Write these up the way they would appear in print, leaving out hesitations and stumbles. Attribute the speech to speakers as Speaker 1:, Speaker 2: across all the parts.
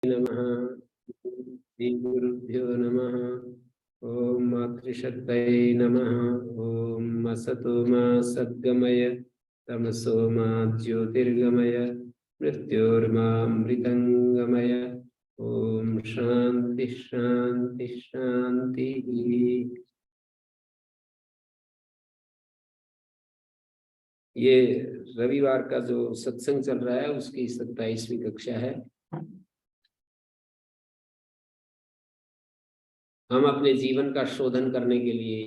Speaker 1: नमः। श्री गुरुभ्यो नमः। ओम मातृशक्तये नमः। ओम असतो मा सद्गमय तमसो मा ज्योतिर्गमय मृत्योर्मामृतंगमय। ओम शांति शांति शांति। ये रविवार का जो सत्संग चल रहा है उसकी 27वीं कक्षा है। हम अपने जीवन का शोधन करने के लिए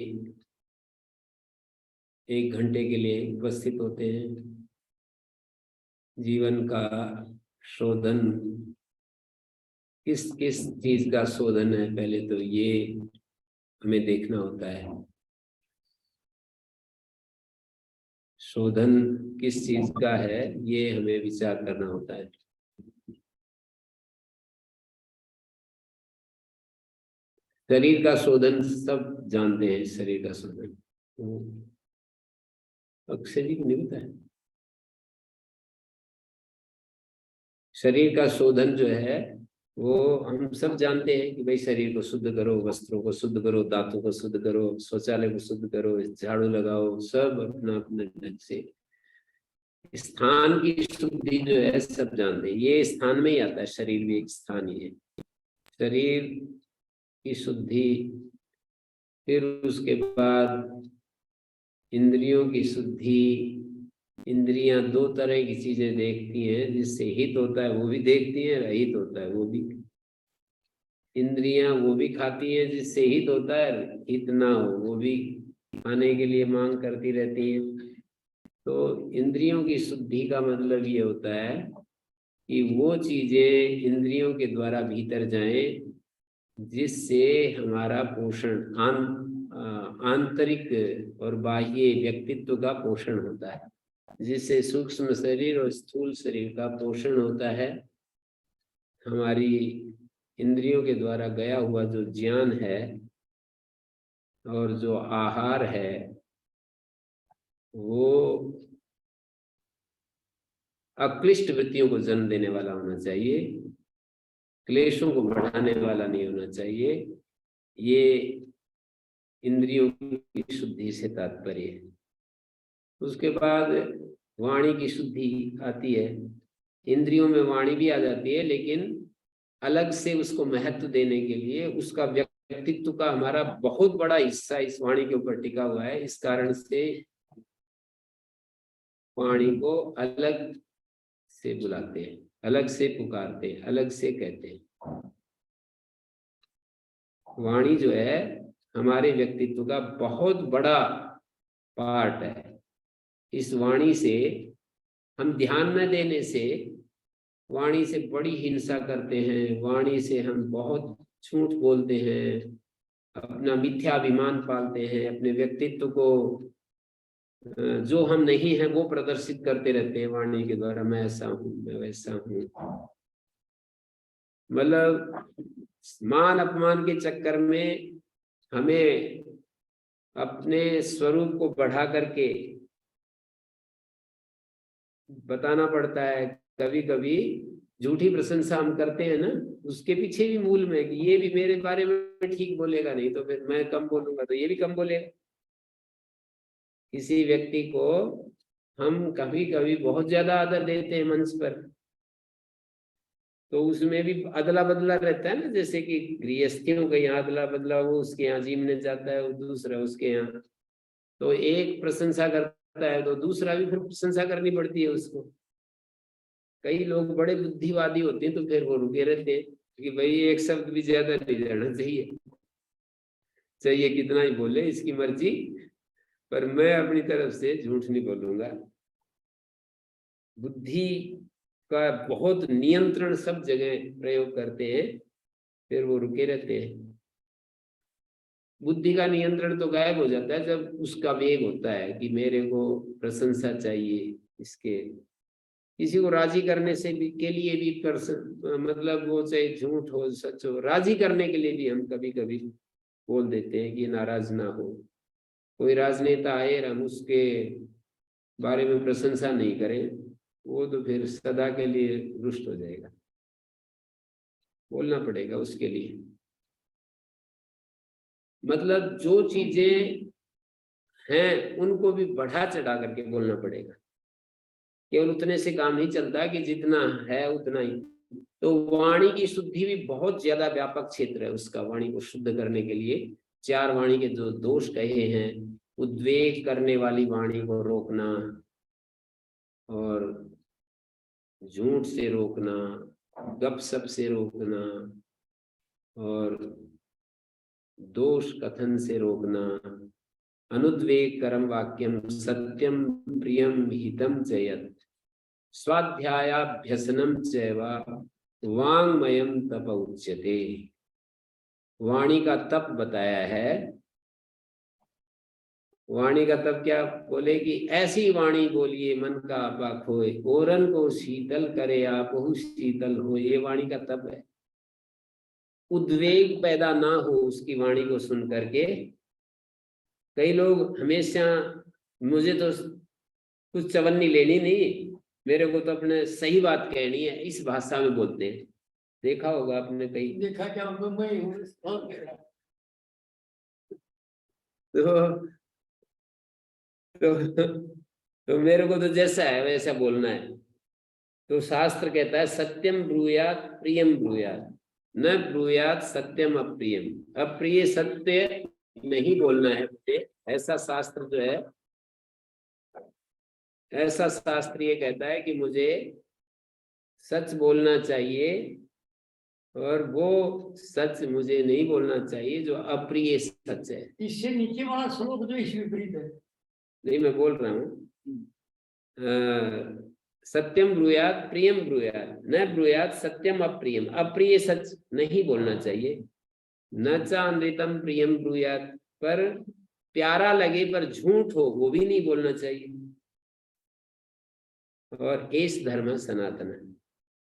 Speaker 1: 1 घंटे के लिए उपस्थित होते हैं। जीवन का शोधन किस किस चीज का शोधन है, पहले तो ये हमें देखना होता है। शोधन किस चीज का है ये हमें विचार करना होता है। शरीर का शोधन सब जानते हैं। शरीर का शोधन अक्षर जी नहीं होता है। शरीर का शोधन जो है वो हम सब जानते हैं कि भाई शरीर को शुद्ध करो, वस्त्रों को शुद्ध करो, दांतों को शुद्ध करो, शौचालय को शुद्ध करो, झाड़ू लगाओ, सब अपना अपने ढंग से। स्थान की शुद्धि जो है सब जानते हैं। ये स्थान में ही आता है, शरीर भी एक स्थान ही है। शरीर की शुद्धि, फिर उसके बाद इंद्रियों की शुद्धि। इंद्रियां 2 तरह की चीजें देखती हैं, जिससे हित होता है वो भी देखती हैं, अहित होता है वो भी। इंद्रियां वो भी खाती हैं जिससे हित होता है, हित ना हो वो भी खाने के लिए मांग करती रहती हैं। तो इंद्रियों की शुद्धि का मतलब ये होता है कि वो चीजें इंद्रियों के द्वारा भीतर जाएं जिससे हमारा पोषण आंतरिक और बाह्य व्यक्तित्व का पोषण होता है, जिससे सूक्ष्म शरीर और स्थूल शरीर का पोषण होता है। हमारी इंद्रियों के द्वारा गया हुआ जो ज्ञान है और जो आहार है वो अक्लिष्ट वृत्तियों को जन्म देने वाला होना चाहिए, क्लेशों को बढ़ाने वाला नहीं होना चाहिए। ये इंद्रियों की शुद्धि से तात्पर्य है। उसके बाद वाणी की शुद्धि आती है। इंद्रियों में वाणी भी आ जाती है, लेकिन अलग से उसको महत्व देने के लिए उसका व्यक्तित्व का हमारा बहुत बड़ा हिस्सा इस वाणी के ऊपर टिका हुआ है। इस कारण से वाणी को अलग से बुलाते हैं, अलग से पुकारते हैं, अलग से कहते हैं। वाणी जो है हमारे व्यक्तित्व का बहुत बड़ा पार्ट है। इस वाणी से हम ध्यान न देने से वाणी से बड़ी हिंसा करते हैं, वाणी से हम बहुत झूठ बोलते हैं, अपना मिथ्याभिमान पालते हैं, अपने व्यक्तित्व को जो हम नहीं हैं वो प्रदर्शित करते रहते हैं वाणी के द्वारा। मैं ऐसा हूं, मैं वैसा हूं। मतलब मान अपमान के चक्कर में हमें अपने स्वरूप को बढ़ा करके बताना पड़ता है। कभी कभी झूठी प्रशंसा हम करते हैं ना, उसके पीछे भी मूल में कि ये भी मेरे बारे में ठीक बोलेगा, नहीं तो फिर मैं कम बोलूंगा तो ये भी कम बोलेगा। किसी व्यक्ति को हम कभी कभी बहुत ज्यादा आदर देते हैं मंच पर, तो उसमें भी अदला बदला रहता है ना। जैसे कि गृहस्थियों के यहाँ अदला बदला, वो उसके यहाँ जीमने जाता है, वो दूसरा उसके यहाँ, तो एक प्रशंसा करता है तो दूसरा भी फिर प्रशंसा करनी पड़ती है उसको। कई लोग बड़े बुद्धिवादी होते हैं तो फिर वो रुके रहते हैं कि भाई एक शब्द भी ज्यादा नहीं जाना चाहिए, चाहिए कितना ही बोले इसकी मर्जी, पर मैं अपनी तरफ से झूठ नहीं बोलूंगा। बुद्धि का बहुत नियंत्रण सब जगह प्रयोग करते हैं, फिर वो रुके रहते हैं। बुद्धि का नियंत्रण तो गायब हो जाता है जब उसका वेग होता है कि मेरे को प्रशंसा चाहिए। इसके किसी को राजी करने से भी के लिए भी मतलब वो चाहे झूठ हो सच हो, राजी करने के लिए भी हम कभी कभी बोल देते हैं कि नाराज ना हो। कोई राजनेता आए और हम उसके बारे में प्रशंसा नहीं करें, वो तो फिर सदा के लिए रुष्ट हो जाएगा। बोलना पड़ेगा उसके लिए। मतलब जो चीजें हैं उनको भी बढ़ा चढ़ा करके बोलना पड़ेगा। केवल उतने से काम नहीं चलता कि जितना है उतना ही। तो वाणी की शुद्धि भी बहुत ज्यादा व्यापक क्षेत्र है उसका। वाणी को शुद्ध करने के लिए 4 वाणी के जो दोष कहे हैं, उद्वेग करने वाली वाणी को रोकना, और झूठ से रोकना, गपशप से रोकना, और दोष कथन से रोकना, अनुद्वेगकरम वाक्यम सत्यम प्रियम हितम चयत, स्वाध्यायाभ्यसनम चैव वांगमयम तप उच्यते। वाणी का तप बताया है। वाणी का तप क्या बोले कि ऐसी वाणी बोलिए मन का आपा खोए, ओरन को शीतल करे आपहु शीतल हो। ये वाणी का तप है। उद्वेग पैदा ना हो उसकी वाणी को सुन करके। कई लोग हमेशा मुझे तो कुछ चवन्नी लेनी नहीं, मेरे को तो अपने सही बात कहनी है, इस भाषा में बोलते हैं। देखा होगा आपने कहीं।
Speaker 2: देखा क्या मैं हूँ
Speaker 1: तो मेरे को तो जैसा है वैसा बोलना है। तो शास्त्र कहता है सत्यम ब्रूयात प्रियम ब्रूयात, न ब्रूयात सत्यम अप्रियम। अप्रिय सत्य नहीं बोलना है मुझे, ऐसा शास्त्र जो है, ऐसा शास्त्र ये कहता है कि मुझे सच बोलना चाहिए, और वो सच मुझे नहीं बोलना चाहिए जो अप्रिय सच है।
Speaker 2: इससे नीचे वाला श्लोक जो इस विपरीत है।
Speaker 1: नहीं, मैं बोल रहा हूँ सत्यम ब्रूयात प्रियम ब्रूयात, न ब्रूयात सत्यम अप्रियम। अप्रिय सच नहीं बोलना चाहिए। न चा अमृतम प्रियम ब्रूयात, पर प्यारा लगे पर झूठ हो वो भी नहीं बोलना चाहिए। और एस धर्म सनातन है।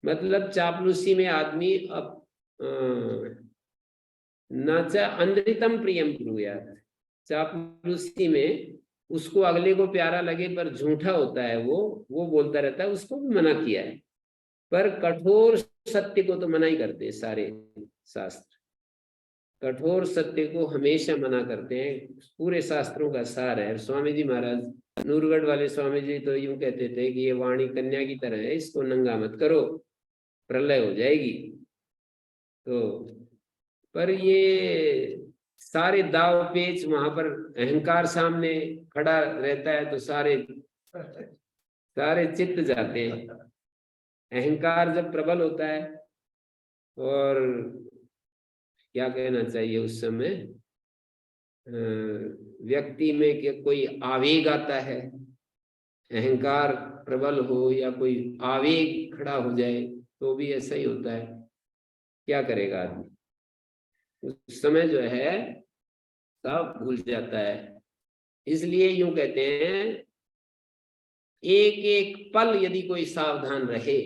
Speaker 1: मतलब चापलूसी में आदमी अब न चा अनृतम प्रियम ब्रूयात, चापलूसी में उसको अगले को प्यारा लगे पर झूठा होता है वो बोलता रहता है, उसको भी मना किया है। पर कठोर सत्य को तो मना ही करते हैं सारे शास्त्र। कठोर सत्य को हमेशा मना करते हैं, पूरे शास्त्रों का सार है। स्वामी जी महाराज, नूरगढ़ वाले स्वामी जी तो यूं कहते थे कि ये वाणी कन्या की तरह है, इसको नंगा मत करो, प्रलय हो जाएगी। तो पर ये सारे दाव पेच वहां पर अहंकार सामने खड़ा रहता है तो सारे चित्त जाते हैं। अहंकार जब प्रबल होता है, और क्या कहना चाहिए उस समय, व्यक्ति में कोई आवेग आता है, अहंकार प्रबल हो या कोई आवेग खड़ा हो जाए तो भी ऐसा ही होता है। क्या करेगा आदमी उस समय जो है, सब भूल जाता है। इसलिए यूं कहते हैं एक एक पल यदि कोई सावधान रहे,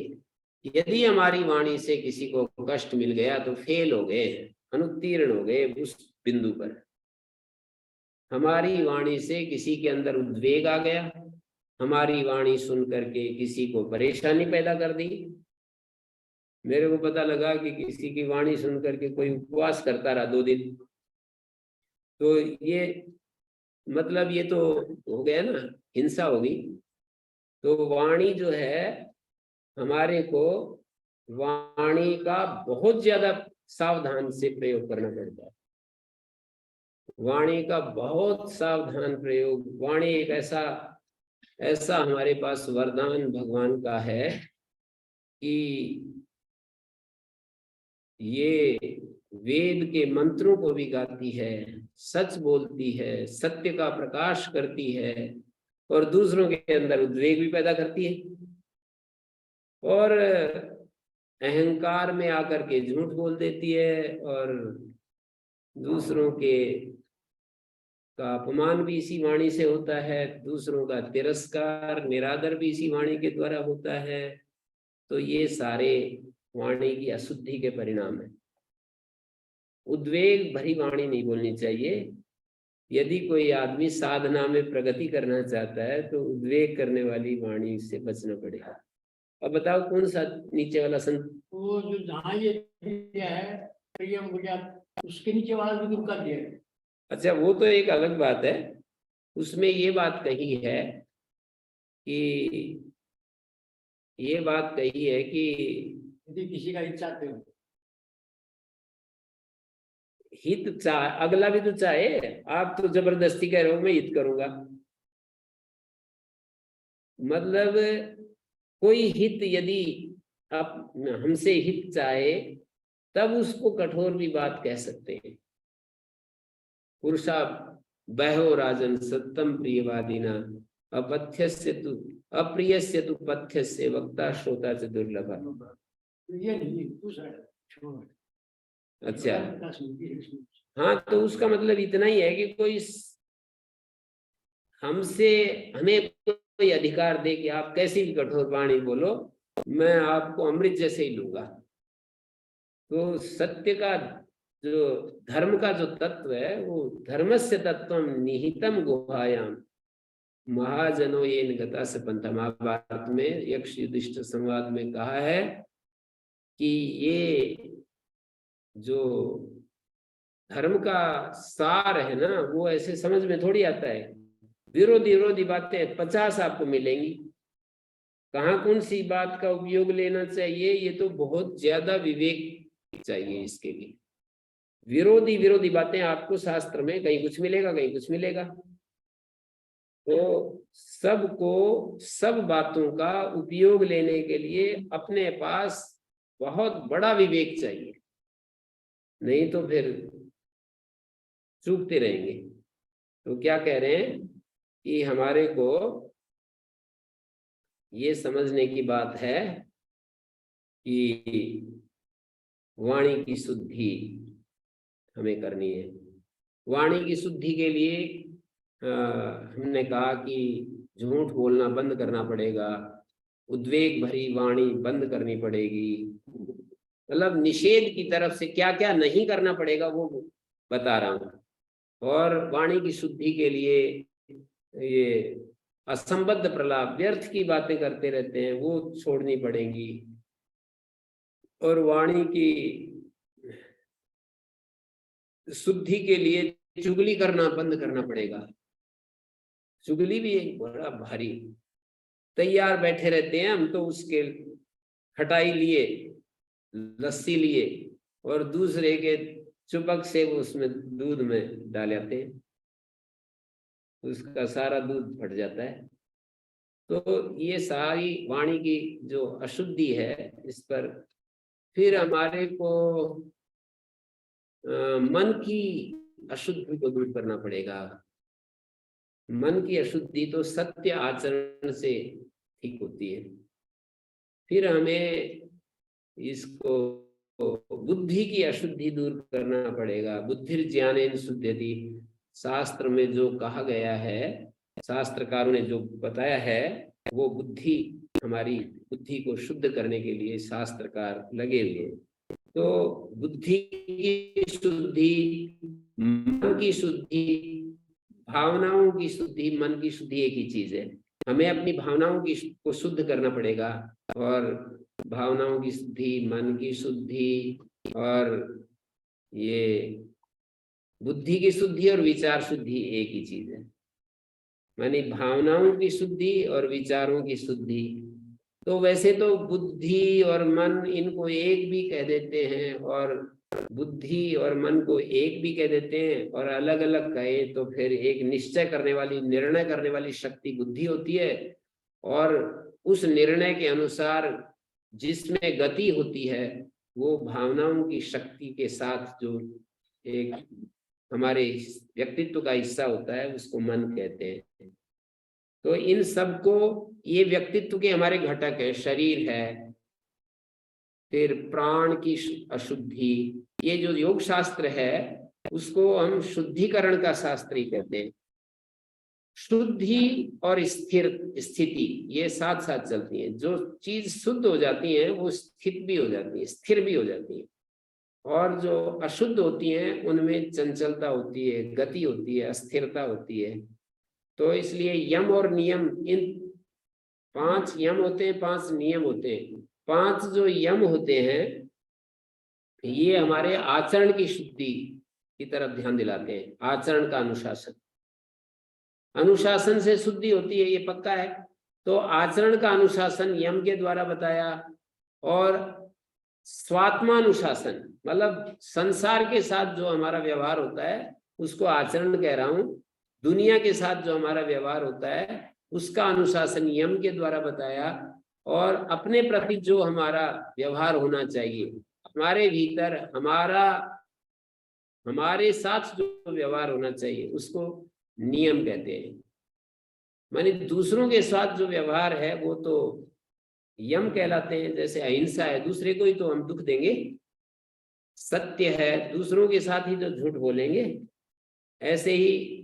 Speaker 1: यदि हमारी वाणी से किसी को कष्ट मिल गया तो फेल हो गए, अनुत्तीर्ण हो गए उस बिंदु पर। हमारी वाणी से किसी के अंदर उद्वेग आ गया, हमारी वाणी सुन करके किसी को परेशानी पैदा कर दी। मेरे को पता लगा कि किसी की वाणी सुन करके कोई उपवास करता रहा 2 दिन, तो ये मतलब ये तो हो गया ना, हिंसा होगी। तो वाणी जो है, हमारे को वाणी का बहुत ज्यादा सावधान से प्रयोग करना पड़ता है। वाणी का बहुत सावधान प्रयोग। वाणी एक ऐसा हमारे पास वरदान भगवान का है कि ये वेद के मंत्रों को भी गाती है, सच बोलती है, सत्य का प्रकाश करती है, और दूसरों के अंदर उद्वेग भी पैदा करती है, और अहंकार में आकर के झूठ बोल देती है, और दूसरों का अपमान भी इसी वाणी से होता है, दूसरों का तिरस्कार निरादर भी इसी वाणी के द्वारा होता है। तो ये सारे वाणी की अशुद्धि के परिणाम है। उद्वेग भरी वाणी नहीं बोलनी चाहिए। यदि कोई आदमी साधना में प्रगति करना चाहता है तो उद्वेग करने वाली वाणी से बचना पड़ेगा। अब बताओ कौन सा नीचे वाला
Speaker 2: वो जो जहाँ ये दिया है प्रियम वगैरह, उसके नीचे वाला भी उनका दिया है।
Speaker 1: अच्छा, वो तो एक अलग बात है। उसमें ये बात कही है कि ये बात कही है कि
Speaker 2: यदि किसी का इच्छा थे
Speaker 1: हित चाह, अगला भी तो चाहे। आप तो जबरदस्ती कह रहे हो मैं हित करूंगा, मतलब कोई हित यदि आप हमसे हित चाहे तब उसको कठोर भी बात कह सकते हैं। पुरुषा बहो राजन सत्यम प्रियवादिना अपथ्यस्य तु अप्रियस्य तु पथ्यस्य वक्ता श्रोता च दुर्लभ।
Speaker 2: ये नहीं दूसरा है, छोड़।
Speaker 1: अच्छा,
Speaker 2: का सुनती है इसमें।
Speaker 1: हाँ, तो उसका मतलब इतना ही है कि कोई हमसे हमें कोई अधिकार दे कि आप कैसी भी कठोर वाणी बोलो, मैं आपको अमृत जैसे ही लूंगा। तो सत्य का जो धर्म का जो तत्व है वो धर्मस्य तत्वम निहितम गुहायाम महाजनो ये गता से पंथ। महाभारत में यक्ष युधिष्ठिर संवाद में कहा है कि ये जो धर्म का सार है ना वो ऐसे समझ में थोड़ी आता है। विरोधी विरोधी बातें 50 आपको मिलेंगी, कहाँ कौन सी बात का उपयोग लेना चाहिए ये तो बहुत ज्यादा विवेक चाहिए इसके लिए। विरोधी विरोधी बातें आपको शास्त्र में कहीं कुछ मिलेगा कहीं कुछ मिलेगा। तो सबको सब बातों का उपयोग लेने के लिए अपने पास बहुत बड़ा विवेक चाहिए, नहीं तो फिर चूकते रहेंगे। तो क्या कह रहे हैं कि हमारे को ये समझने की बात है कि वाणी की शुद्धि हमें करनी है। वाणी की शुद्धि के लिए हमने कहा कि झूठ बोलना बंद करना पड़ेगा, उद्वेग भरी वाणी बंद करनी पड़ेगी, मतलब निषेध की तरफ से क्या क्या नहीं करना पड़ेगा वो बता रहा हूँ। और वाणी की शुद्धि के लिए ये असंबद्ध प्रलाप व्यर्थ की बातें करते रहते हैं वो छोड़नी पड़ेंगी। और वाणी की शुद्धि के लिए चुगली करना बंद करना पड़ेगा। चुगली भी एक बड़ा भारी, तैयार बैठे रहते हैं हम तो उसके खटाई लिए लस्सी लिए और दूसरे के चुपक से वो उसमें दूध में डाल जाते हैं, उसका सारा दूध फट जाता है। तो ये सारी वाणी की जो अशुद्धि है इस पर फिर हमारे को मन की अशुद्धि को दूर करना पड़ेगा। मन की अशुद्धि तो सत्य आचरण से ठीक होती है। फिर हमें इसको बुद्धि की अशुद्धि दूर करना पड़ेगा। बुद्धिर ज्ञानेन शुद्धयति, शास्त्र में जो कहा गया है, शास्त्रकारों ने जो बताया है वो बुद्धि, हमारी बुद्धि को शुद्ध करने के लिए शास्त्रकार लगे हुए। तो बुद्धि की शुद्धि, मन की शुद्धि, भावनाओं की शुद्धि, मन की शुद्धि एक ही चीज है। हमें अपनी भावनाओं की को शुद्ध करना पड़ेगा और भावनाओं की शुद्धि, मन की शुद्धि और ये बुद्धि की शुद्धि और विचार शुद्धि एक ही चीज है। मानी भावनाओं की शुद्धि और विचारों की शुद्धि। तो वैसे तो बुद्धि और मन इनको एक भी कह देते हैं और बुद्धि और मन को एक भी कह देते हैं, और अलग अलग कहे तो फिर एक निश्चय करने वाली, निर्णय करने वाली शक्ति बुद्धि होती है और उस निर्णय के अनुसार जिसमें गति होती है वो भावनाओं की शक्ति के साथ जो एक हमारे व्यक्तित्व का हिस्सा होता है उसको मन कहते हैं। तो इन सबको, ये व्यक्तित्व के हमारे घटक है, शरीर है, फिर प्राण की अशुद्धि, ये जो योग शास्त्र है उसको हम शुद्धिकरण का शास्त्र ही कहते हैं। शुद्धि और स्थिर स्थिति ये साथ साथ चलती हैं। जो चीज शुद्ध हो जाती है वो स्थित भी हो जाती है, स्थिर भी हो जाती है, और जो अशुद्ध होती हैं उनमें चंचलता होती है, गति होती है, अस्थिरता होती है। तो इसलिए यम और नियम इन 5 यम होते हैं, 5 नियम होते हैं। 5 जो यम होते हैं ये हमारे आचरण की शुद्धि की तरफ ध्यान दिलाते हैं। आचरण का अनुशासन, अनुशासन से शुद्धि होती है, ये पक्का है। तो आचरण का अनुशासन यम के द्वारा बताया, और स्वात्मानुशासन मतलब संसार के साथ जो हमारा व्यवहार होता है उसको आचरण कह रहा हूं। दुनिया के साथ जो हमारा व्यवहार होता है उसका अनुशासन यम के द्वारा बताया। और अपने प्रति जो हमारा व्यवहार होना चाहिए, हमारे भीतर हमारे साथ जो व्यवहार होना चाहिए उसको नियम कहते हैं। माने दूसरों के साथ जो व्यवहार है वो तो यम कहलाते हैं। जैसे अहिंसा है, दूसरे को ही तो हम दुख देंगे। सत्य है, दूसरों के साथ ही तो झूठ बोलेंगे। ऐसे ही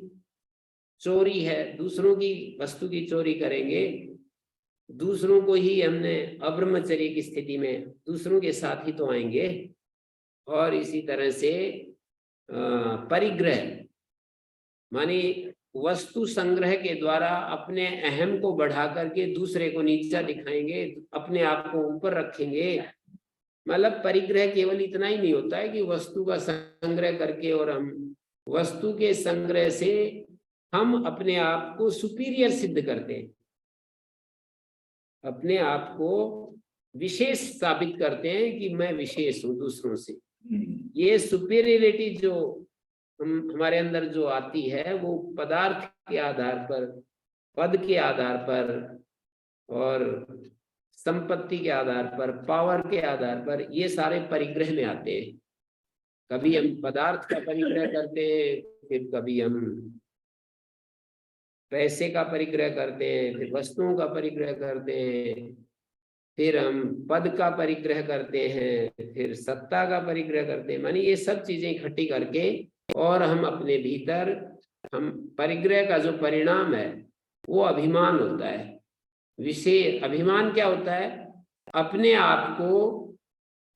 Speaker 1: चोरी है, दूसरों की वस्तु की चोरी करेंगे। दूसरों को ही हमने अब्रह्मचर्य की स्थिति में दूसरों के साथ ही तो आएंगे। और इसी तरह से परिग्रह माने वस्तु संग्रह के द्वारा अपने अहम को बढ़ा करके दूसरे को नीचा दिखाएंगे, अपने आप को ऊपर रखेंगे। मतलब परिग्रह केवल इतना ही नहीं होता है कि वस्तु का संग्रह करके और हम वस्तु के संग्रह से हम अपने आप को सुपीरियर सिद्ध करते हैं, अपने आप को विशेष साबित करते हैं कि मैं विशेष हूं दूसरों से। ये सुपीरियरिटी जो हमारे अंदर जो आती है वो पदार्थ के आधार पर, पद के आधार पर और संपत्ति के आधार पर, पावर के आधार पर, ये सारे परिग्रह में आते हैं। कभी हम पदार्थ का परिग्रह करते हैं, फिर कभी हम पैसे का परिग्रह करते हैं, फिर वस्तुओं का परिग्रह करते हैं, फिर हम पद का परिग्रह करते हैं, फिर सत्ता का परिग्रह करते हैं। मानी ये सब चीजें इकट्ठी करके और हम अपने भीतर, हम परिग्रह का जो परिणाम है वो अभिमान होता है। विशेष अभिमान क्या होता है? अपने आप को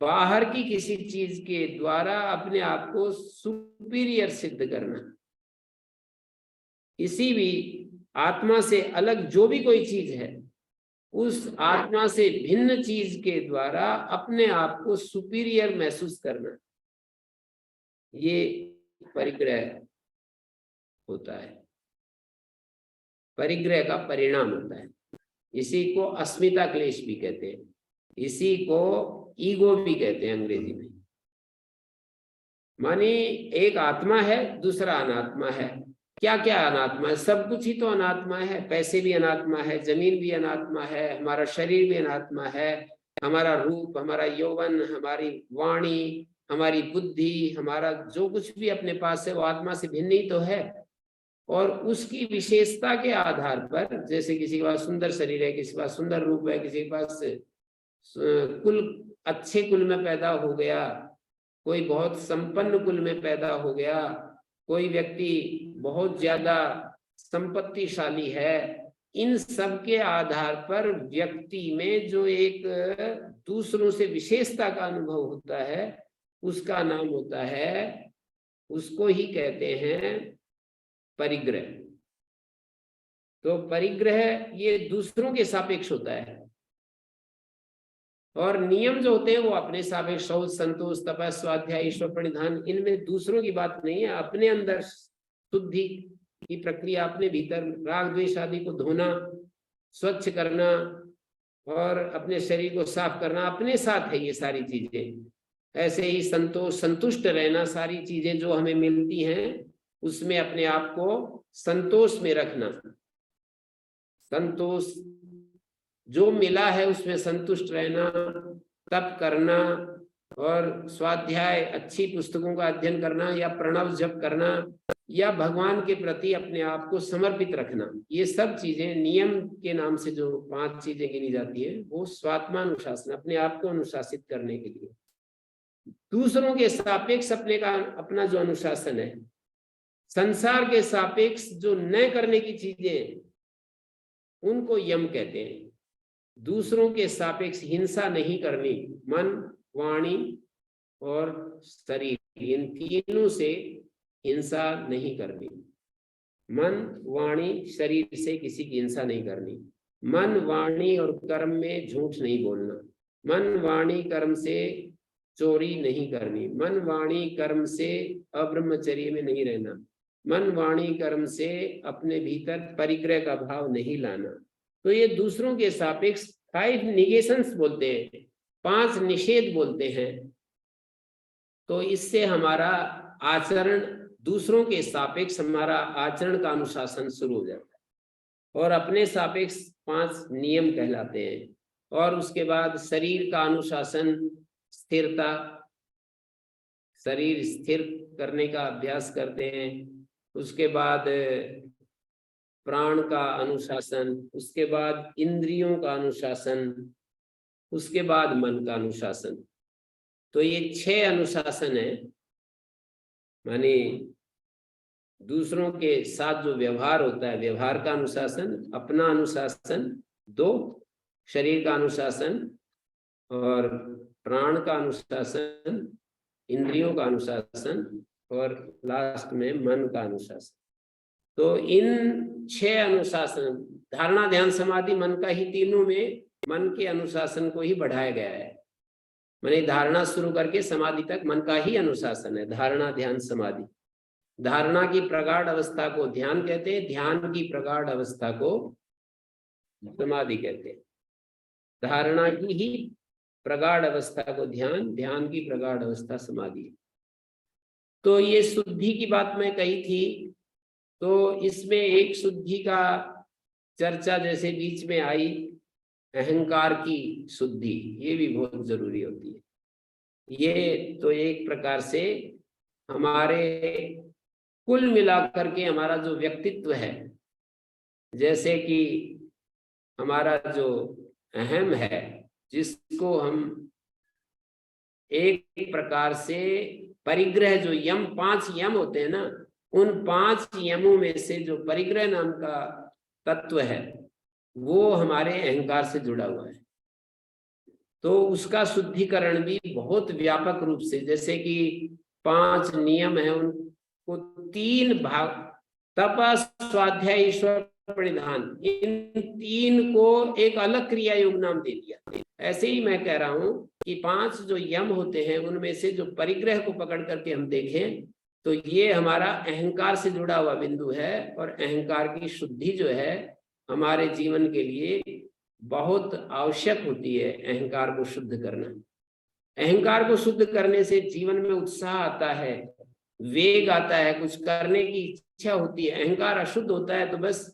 Speaker 1: बाहर की किसी चीज के द्वारा अपने आप को सुपीरियर सिद्ध करना। किसी भी आत्मा से अलग जो भी कोई चीज है, उस आत्मा से भिन्न चीज के द्वारा अपने आप को सुपीरियर महसूस करना, ये परिग्रह होता है, परिग्रह का परिणाम होता है। इसी को अस्मिता क्लेश भी कहते हैं, इसी को ईगो भी कहते हैं अंग्रेजी में। मानी एक आत्मा है, दूसरा अनात्मा है। क्या क्या अनात्मा है? सब कुछ ही तो अनात्मा है। पैसे भी अनात्मा है, जमीन भी अनात्मा है, हमारा शरीर भी अनात्मा है, हमारा रूप, हमारा यौवन, हमारी वाणी, हमारी बुद्धि, हमारा जो कुछ भी अपने पास है वो आत्मा से भिन्न ही तो है। और उसकी विशेषता के आधार पर, जैसे किसी के पास सुंदर शरीर है, किसी के पास सुंदर रूप है, किसी के पास कुल अच्छे कुल में पैदा हो गया, कोई बहुत संपन्न कुल में पैदा हो गया, कोई व्यक्ति बहुत ज्यादा संपत्तिशाली है। इन सब के आधार पर व्यक्ति में जो एक दूसरों से विशेषता का अनुभव होता है उसका नाम होता है, उसको ही कहते हैं परिग्रह। तो परिग्रह ये दूसरों के सापेक्ष होता है, और नियम जो होते हैं वो अपने सापेक्ष, शौच, संतोष, तपस्या, स्वाध्याय, ईश्वर प्रणिधान, इनमें दूसरों की बात नहीं है। अपने अंदर शुद्धि की प्रक्रिया, अपने भीतर राग द्वेष आदि को धोना, स्वच्छ करना और अपने शरीर को साफ करना, अपने साथ है ये सारी चीजें। ऐसे ही संतोष, संतुष्ट रहना, सारी चीजें जो हमें मिलती हैं उसमें अपने आप को संतोष में रखना। संतोष जो मिला है उसमें संतुष्ट रहना, तप करना और स्वाध्याय, अच्छी पुस्तकों का अध्ययन करना या प्रणव जप करना या भगवान के प्रति अपने आप को समर्पित रखना, ये सब चीजें नियम के नाम से जो 5 चीजें गिनी जाती है वो स्वात्मानुशासन, अपने आप को अनुशासित करने के लिए। दूसरों के सापेक्ष अपना जो अनुशासन है, संसार के सापेक्ष जो न करने की चीजें उनको यम कहते हैं। दूसरों के सापेक्ष हिंसा नहीं करनी, मन, वाणी और शरीर, इन तीनों से हिंसा नहीं करनी। मन, वाणी, शरीर से किसी की हिंसा नहीं करनी। मन वाणी और कर्म में झूठ नहीं बोलना, मन वाणी कर्म से चोरी नहीं करनी, मन वाणी कर्म से अब्रह्मचर्य में नहीं रहना, मन वाणी कर्म से अपने भीतर परिग्रह का भाव नहीं लाना। तो ये दूसरों के सापेक्ष 5 निगेशंस बोलते हैं, 5 निषेध बोलते हैं। तो इससे हमारा आचरण, दूसरों के सापेक्ष हमारा आचरण का अनुशासन शुरू हो जाता है, और अपने सापेक्ष 5 नियम कहलाते हैं। और उसके बाद शरीर का अनुशासन, स्थिरता, शरीर स्थिर करने का अभ्यास करते हैं। उसके बाद प्राण का अनुशासन, उसके बाद इंद्रियों का अनुशासन, उसके बाद मन का अनुशासन। तो ये 6 अनुशासन है। माने दूसरों के साथ जो व्यवहार होता है, व्यवहार का अनुशासन, अपना अनुशासन 2, शरीर का अनुशासन और प्राण का अनुशासन, इंद्रियों का अनुशासन और लास्ट में मन का अनुशासन। तो इन 6 अनुशासन, धारणा ध्यान समाधि मन का ही, तीनों में मन के अनुशासन को ही बढ़ाया गया है। माने धारणा शुरू करके समाधि तक मन का ही अनुशासन है, धारणा ध्यान समाधि। धारणा की प्रगाढ़ अवस्था को ध्यान कहते हैं, ध्यान की प्रगाढ़ अवस्था को समाधि कहते हैं। धारणा की ही प्रगाढ़ अवस्था को ध्यान, ध्यान की प्रगाढ़ अवस्था समाधि। तो ये शुद्धि की बात मैं कही थी। तो इसमें एक शुद्धि का चर्चा जैसे बीच में आई, अहंकार की शुद्धि, ये भी बहुत जरूरी होती है। ये तो एक प्रकार से हमारे कुल मिलाकर के हमारा जो व्यक्तित्व है, जैसे कि हमारा जो अहम है, जिसको हम एक प्रकार से परिग्रह, जो यम 5 यम होते हैं ना, उन 5 यमों में से जो परिग्रह नाम का तत्व है वो हमारे अहंकार से जुड़ा हुआ है। तो उसका शुद्धिकरण भी बहुत व्यापक रूप से, जैसे कि 5 नियम है, उनको 3 भाग, तप, स्वाध्याय, ईश्वर परिधान, इन 3 को एक अलग क्रिया योग नाम दे दिया। ऐसे ही मैं कह रहा हूं कि 5 जो यम होते हैं उनमें से जो परिग्रह को पकड़ करके हम देखें तो ये हमारा अहंकार से जुड़ा हुआ बिंदु है, और अहंकार की शुद्धि जो है हमारे जीवन के लिए बहुत आवश्यक होती है। अहंकार को शुद्ध करना, अहंकार को शुद्ध करने से जीवन में उत्साह आता है, वेग आता है, कुछ करने की इच्छा होती है। अहंकार अशुद्ध होता है तो बस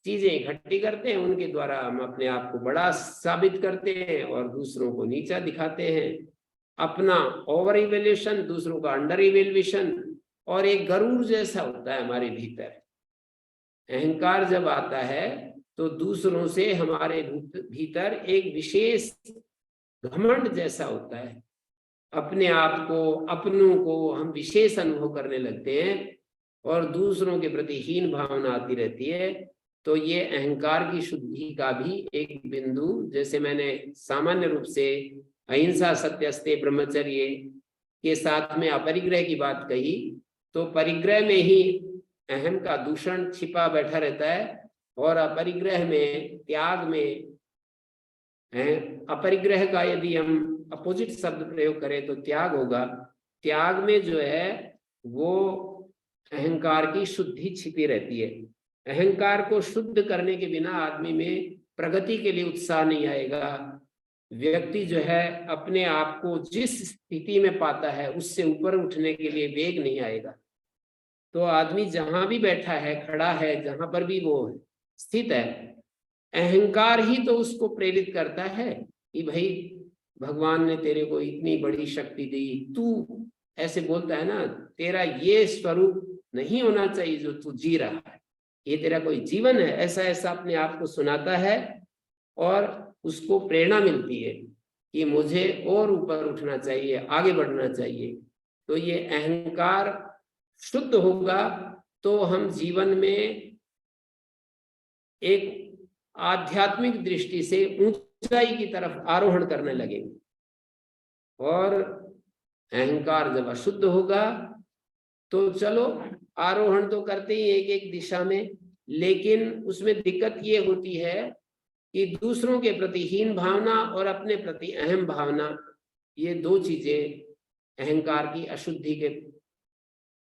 Speaker 1: चीजें इकट्ठी करते हैं, उनके द्वारा हम अपने आप को बड़ा साबित करते हैं और दूसरों को नीचा दिखाते हैं। अपना ओवर इवेल्यूशन, दूसरों का अंडर इवेल्यूशन, और एक गरूर जैसा होता है हमारे भीतर। अहंकार जब आता है तो दूसरों से हमारे भीतर एक विशेष घमंड जैसा होता है, अपने आप को, अपनों को हम विशेष अनुभव करने लगते हैं और दूसरों के प्रति हीन भावना आती रहती है। तो ये अहंकार की शुद्धि का भी एक बिंदु, जैसे मैंने सामान्य रूप से अहिंसा, सत्यस्तेय, ब्रह्मचर्य के साथ में अपरिग्रह की बात कही, तो परिग्रह में ही अहम का दूषण छिपा बैठा रहता है, और अपरिग्रह में, त्याग में, अपरिग्रह का यदि हम अपोजिट शब्द प्रयोग करें तो त्याग होगा। त्याग में जो है वो अहंकार की शुद्धि छिपी रहती है। अहंकार को शुद्ध करने के बिना आदमी में प्रगति के लिए उत्साह नहीं आएगा। व्यक्ति जो है अपने आप को जिस स्थिति में पाता है उससे ऊपर उठने के लिए वेग नहीं आएगा। तो आदमी जहां भी बैठा है, खड़ा है, जहां पर भी वो स्थित है, अहंकार ही तो उसको प्रेरित करता है कि भाई भगवान ने तेरे को इतनी बड़ी शक्ति दी, तू ऐसे बोलता है ना, तेरा ये स्वरूप नहीं होना चाहिए जो तू जी रहा है, ये तेरा कोई जीवन है, ऐसा ऐसा अपने आप को सुनाता है और उसको प्रेरणा मिलती है कि मुझे और ऊपर उठना चाहिए, आगे बढ़ना चाहिए। तो ये अहंकार शुद्ध होगा तो हम जीवन में एक आध्यात्मिक दृष्टि से ऊंचाई की तरफ आरोहण करने लगेंगे। और अहंकार जब अशुद्ध होगा तो चलो आरोहण तो करते ही एक एक दिशा में, लेकिन उसमें दिक्कत ये होती है कि दूसरों के प्रति हीन भावना और अपने प्रति अहम भावना, ये दो चीजें अहंकार की अशुद्धि के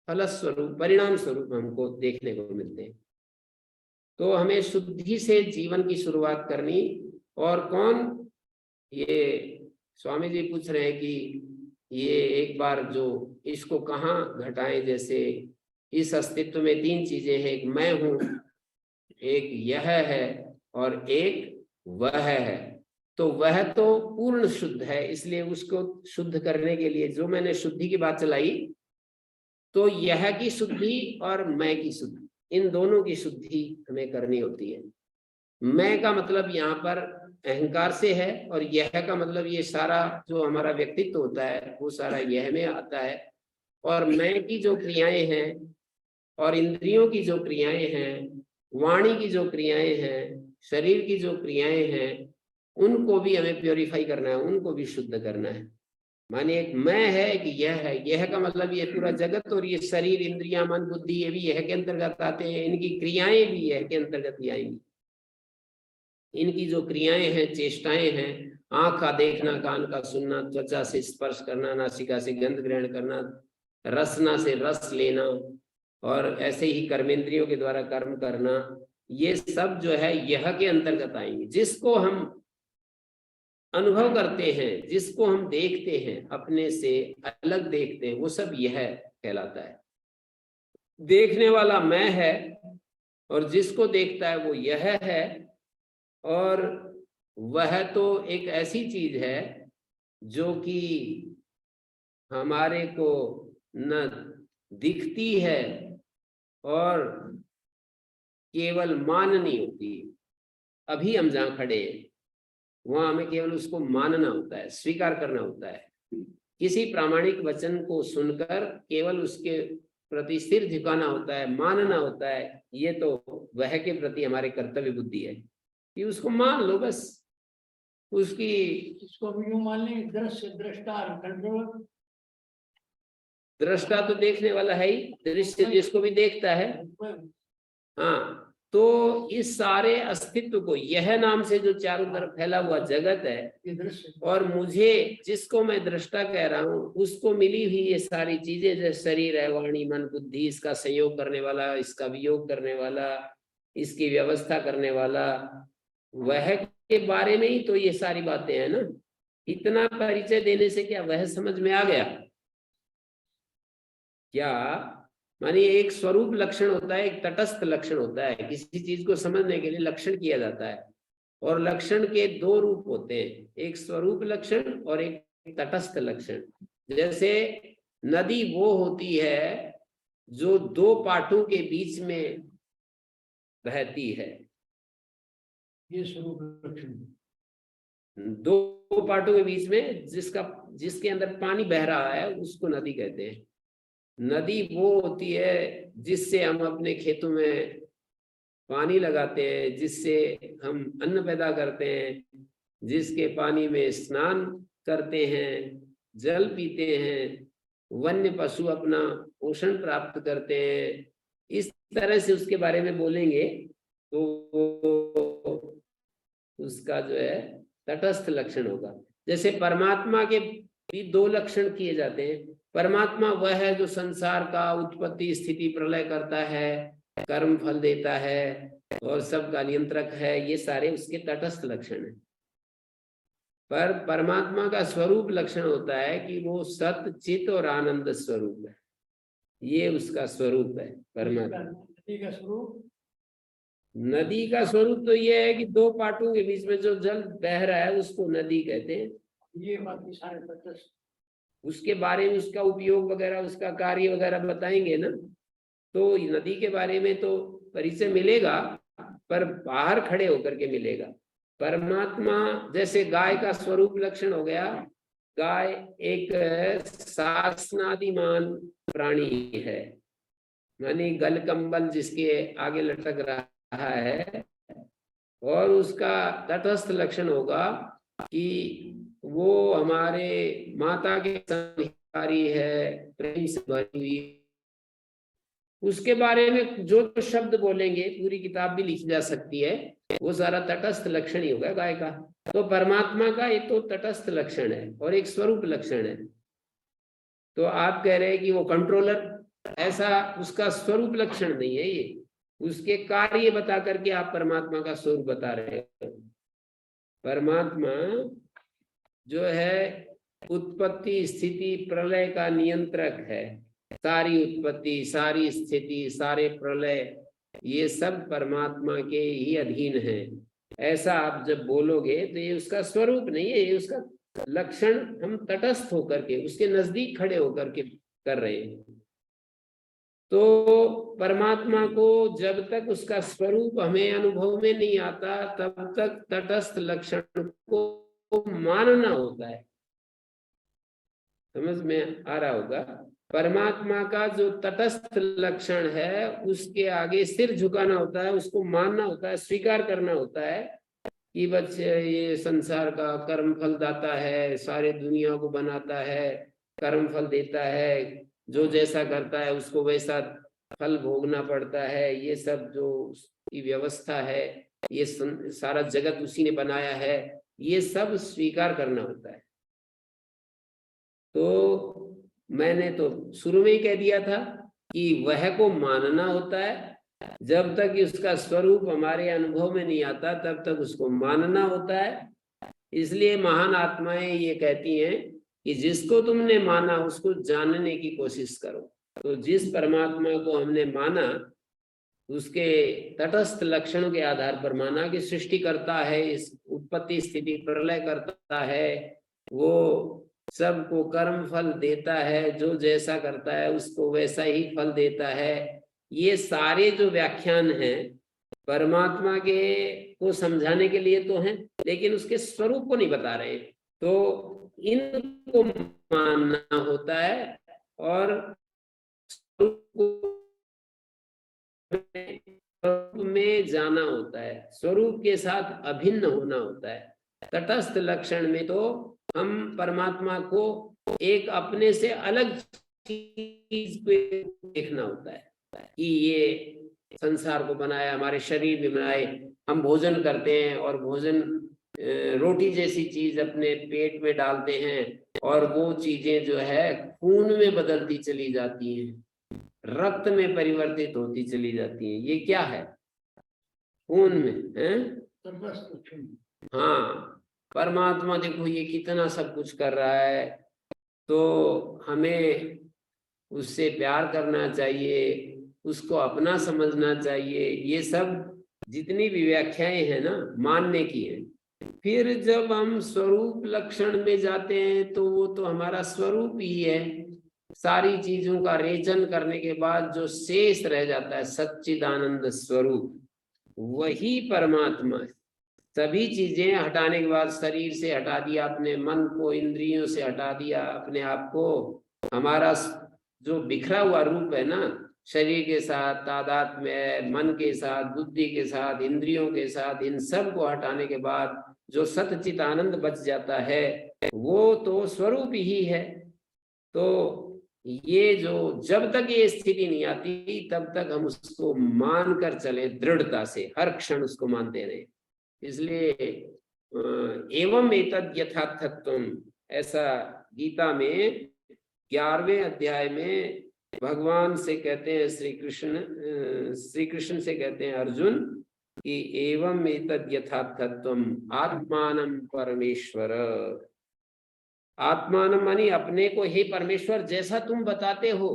Speaker 1: फलस्वरूप, परिणाम स्वरूप हमको देखने को मिलते हैं। तो हमें शुद्धि से जीवन की शुरुआत करनी। और कौन, ये स्वामी जी पूछ रहे हैं कि ये एक बार जो इसको कहाँ घटाएं, जैसे इस अस्तित्व में तीन चीजें हैं, एक मैं हूं, एक यह है और एक वह है। तो वह तो पूर्ण शुद्ध है, इसलिए उसको शुद्ध करने के लिए जो मैंने शुद्धि की बात चलाई, तो यह की शुद्धि और मैं की शुद्धि, इन दोनों की शुद्धि हमें करनी होती है। मैं का मतलब यहाँ पर अहंकार से है, और यह का मतलब ये सारा जो हमारा व्यक्तित्व होता है वो सारा यह में आता है। और मैं की जो क्रियाएं हैं और इंद्रियों की जो क्रियाएं हैं, वाणी की जो क्रियाएं हैं, शरीर की जो क्रियाएं हैं, उनको भी हमें प्योरीफाई करना है, उनको भी शुद्ध करना है। माने एक मैं है, एक यह है। यह का मतलब ये पूरा जगत, और ये शरीर, इंद्रियां, मन, बुद्धि, ये भी यह के अंतर्गत आते हैं, इनकी क्रियाएं भी यह के अंतर्गत ही आएंगी। इनकी जो क्रियाएं हैं, चेष्टाएं हैं, आंख का देखना, कान का सुनना, त्वचा से स्पर्श करना, नासिका से गंध ग्रहण करना, रसना से रस लेना, और ऐसे ही कर्मेंद्रियों के द्वारा कर्म करना, ये सब जो है यह के अंतर्गत आएंगे। जिसको हम अनुभव करते हैं, जिसको हम देखते हैं, अपने से अलग देखते हैं, वो सब यह कहलाता है। देखने वाला मैं है, और जिसको देखता है वो यह है। और वह तो एक ऐसी चीज है जो कि हमारे को न दिखती है और केवल माननी होती है। अभी हम जहाँ खड़े हैं वहां हमें केवल उसको मानना होता है, स्वीकार करना होता है। किसी प्रामाणिक वचन को सुनकर केवल उसके प्रति सिर झुकाना होता है, मानना होता है। ये तो वह के प्रति हमारे कर्तव्य बुद्धि है कि उसको मान लो बस। उसकी,
Speaker 2: इसको भी यूं मान लें, दृश्य, दृष्टा, कंट्रोल।
Speaker 1: दृष्टा तो देखने वाला है ही, दृश्य जिसको भी देखता है। हाँ, तो इस सारे अस्तित्व को, यह नाम से जो चारों तरफ फैला हुआ जगत है,
Speaker 2: ये दृश्य,
Speaker 1: और मुझे जिसको मैं दृष्टा कह रहा हूँ, उसको मिली हुई ये सारी चीजें, जैसे शरीर है, वाणी, मन, बुद्धि, इसका संयोग करने वाला, इसका वियोग करने वाला, इसकी व्यवस्था करने वाला, वह के बारे में ही तो ये सारी बातें हैं ना। इतना परिचय देने से क्या वह समझ में आ गया क्या? मानी एक स्वरूप लक्षण होता है, एक तटस्थ लक्षण होता है। किसी चीज को समझने के लिए लक्षण किया जाता है, और लक्षण के दो रूप होते हैं, एक स्वरूप लक्षण और एक तटस्थ लक्षण। जैसे नदी वो होती है जो दो पाटों के बीच में बहती है।
Speaker 2: ये स्वरूप लक्षण।
Speaker 1: दो पाटों के बीच में जिसके अंदर पानी बह रहा है उसको नदी कहते हैं। नदी वो होती है जिससे हम अपने खेतों में पानी लगाते हैं, जिससे हम अन्न पैदा करते हैं, जिसके पानी में स्नान करते हैं, जल पीते हैं, वन्य पशु अपना पोषण प्राप्त करते हैं। इस तरह से उसके बारे में बोलेंगे तो उसका जो है तटस्थ लक्षण होगा। जैसे परमात्मा के भी दो लक्षण किए जाते हैं। परमात्मा वह है जो संसार का उत्पत्ति, स्थिति, प्रलय करता है, कर्म फल देता है और सबका नियंत्रक है। ये सारे उसके तटस्थ लक्षण हैं। पर परमात्मा का स्वरूप लक्षण होता है कि वो सत्य, चित और आनंद स्वरूप है। ये उसका स्वरूप है परमात्मा।
Speaker 2: नदी का स्वरूप,
Speaker 1: नदी का स्वरूप तो ये है कि दो पाटों के बीच में जो जल बह रहा है उसको नदी कहते हैं।
Speaker 2: ये बाकी सारे तटस्थ।
Speaker 1: उसके बारे में, उसका उपयोग वगैरह, उसका कार्य वगैरह बताएंगे ना, तो नदी के बारे में तो परिचय मिलेगा, पर बाहर खड़े होकर के मिलेगा। परमात्मा जैसे गाय का स्वरूप लक्षण हो गया, गाय एक शासनादिमान प्राणी है, मानी गल कंबल जिसके आगे लटक रहा है। और उसका तटस्थ लक्षण होगा कि वो हमारे माता के संस्कारी है, प्रेम से भरी हुई उसके बारे में जो जो शब्द बोलेंगे, पूरी किताब भी लिखी जा सकती है, वो सारा तटस्थ लक्षण ही होगा गाय का। तो परमात्मा का एक तो तटस्थ लक्षण है और एक स्वरूप लक्षण है। तो आप कह रहे हैं कि वो कंट्रोलर, ऐसा उसका स्वरूप लक्षण नहीं है, ये उसके कार्य बता करके आप परमात्मा का स्वरूप बता रहे हो। परमात्मा जो है उत्पत्ति स्थिति प्रलय का नियंत्रक है। सारी उत्पत्ति, सारी स्थिति, सारे प्रलय, ये सब परमात्मा के ही अधीन है। ऐसा आप जब बोलोगे तो ये उसका स्वरूप नहीं है, ये उसका लक्षण हम तटस्थ होकर के उसके नजदीक खड़े होकर के कर रहे हैं। तो परमात्मा को जब तक उसका स्वरूप हमें अनुभव में नहीं आता तब तक तटस्थ लक्षण को मानना होता है। समझ में आ रहा होगा? परमात्मा का जो तटस्थ लक्षण है उसके आगे सिर झुकाना होता है, उसको मानना होता है, स्वीकार करना होता है कि बस ये संसार का कर्म फल दाता है, सारे दुनिया को बनाता है, कर्म फल देता है, जो जैसा करता है उसको वैसा फल भोगना पड़ता है। ये सब जो उसकी व्यवस्था है, ये सारा जगत उसी ने बनाया है, ये सब स्वीकार करना होता है। तो मैंने तो शुरू में ही कह दिया था कि वह को मानना होता है। जब तक उसका स्वरूप हमारे अनुभव में नहीं आता तब तक उसको मानना होता है। इसलिए महान आत्माएं ये कहती हैं कि जिसको तुमने माना उसको जानने की कोशिश करो। तो जिस परमात्मा को हमने माना उसके तटस्थ लक्षणों के आधार पर माना कि सृष्टि करता है, इस उत्पत्ति स्थिति प्रलय करता है, वो सबको कर्म फल देता है, जो जैसा करता है उसको वैसा ही फल देता है। ये सारे जो व्याख्यान हैं परमात्मा के को समझाने के लिए तो हैं, लेकिन उसके स्वरूप को नहीं बता रहे। तो इनको मानना होता है और स्वरूप में जाना होता है, स्वरूप के साथ अभिन्न होना होता है। तटस्थ लक्षण में तो हम परमात्मा को एक अपने से अलग चीज को देखना होता है कि ये संसार को बनाया, हमारे शरीर भी बनाए, हम भोजन करते हैं और भोजन रोटी जैसी चीज अपने पेट में डालते हैं और वो चीजें जो है खून में बदलती चली जाती हैं, रक्त में परिवर्तित होती चली जाती हैं। ये क्या है? खून में है। हाँ, परमात्मा देखो ये कितना सब कुछ कर रहा है, तो हमें उससे प्यार करना चाहिए, उसको अपना समझना चाहिए। ये सब जितनी भी व्याख्याएं हैं ना, मानने की है। फिर जब हम स्वरूप लक्षण में जाते हैं तो वो तो हमारा स्वरूप ही है। सारी चीजों का रेचन करने के बाद जो शेष रह जाता है सच्चिदानंद स्वरूप, वही परमात्मा है। सभी चीजें हटाने के बाद, शरीर से हटा दिया, अपने मन को इंद्रियों से हटा दिया, अपने आप को, हमारा जो बिखरा हुआ रूप है ना, शरीर के साथ तादात्म्य है, मन के साथ, बुद्धि के साथ, इंद्रियों के साथ, इन सब को हटाने के बाद जो सतचित आनंद बच जाता है वो तो स्वरूप ही है। तो ये जो जब तक ये स्थिति नहीं आती तब तक हम उसको मान कर चले, दृढ़ता से हर क्षण उसको मानते रहे। इसलिए एवं एतद यथार्थत्वम, ऐसा गीता में 11वें अध्याय में भगवान से कहते हैं श्री कृष्ण से कहते हैं अर्जुन कि एवं एतद यथार्थत्वम आत्मानं परमेश्वर। आत्मानं मानी अपने को हे परमेश्वर जैसा तुम बताते हो,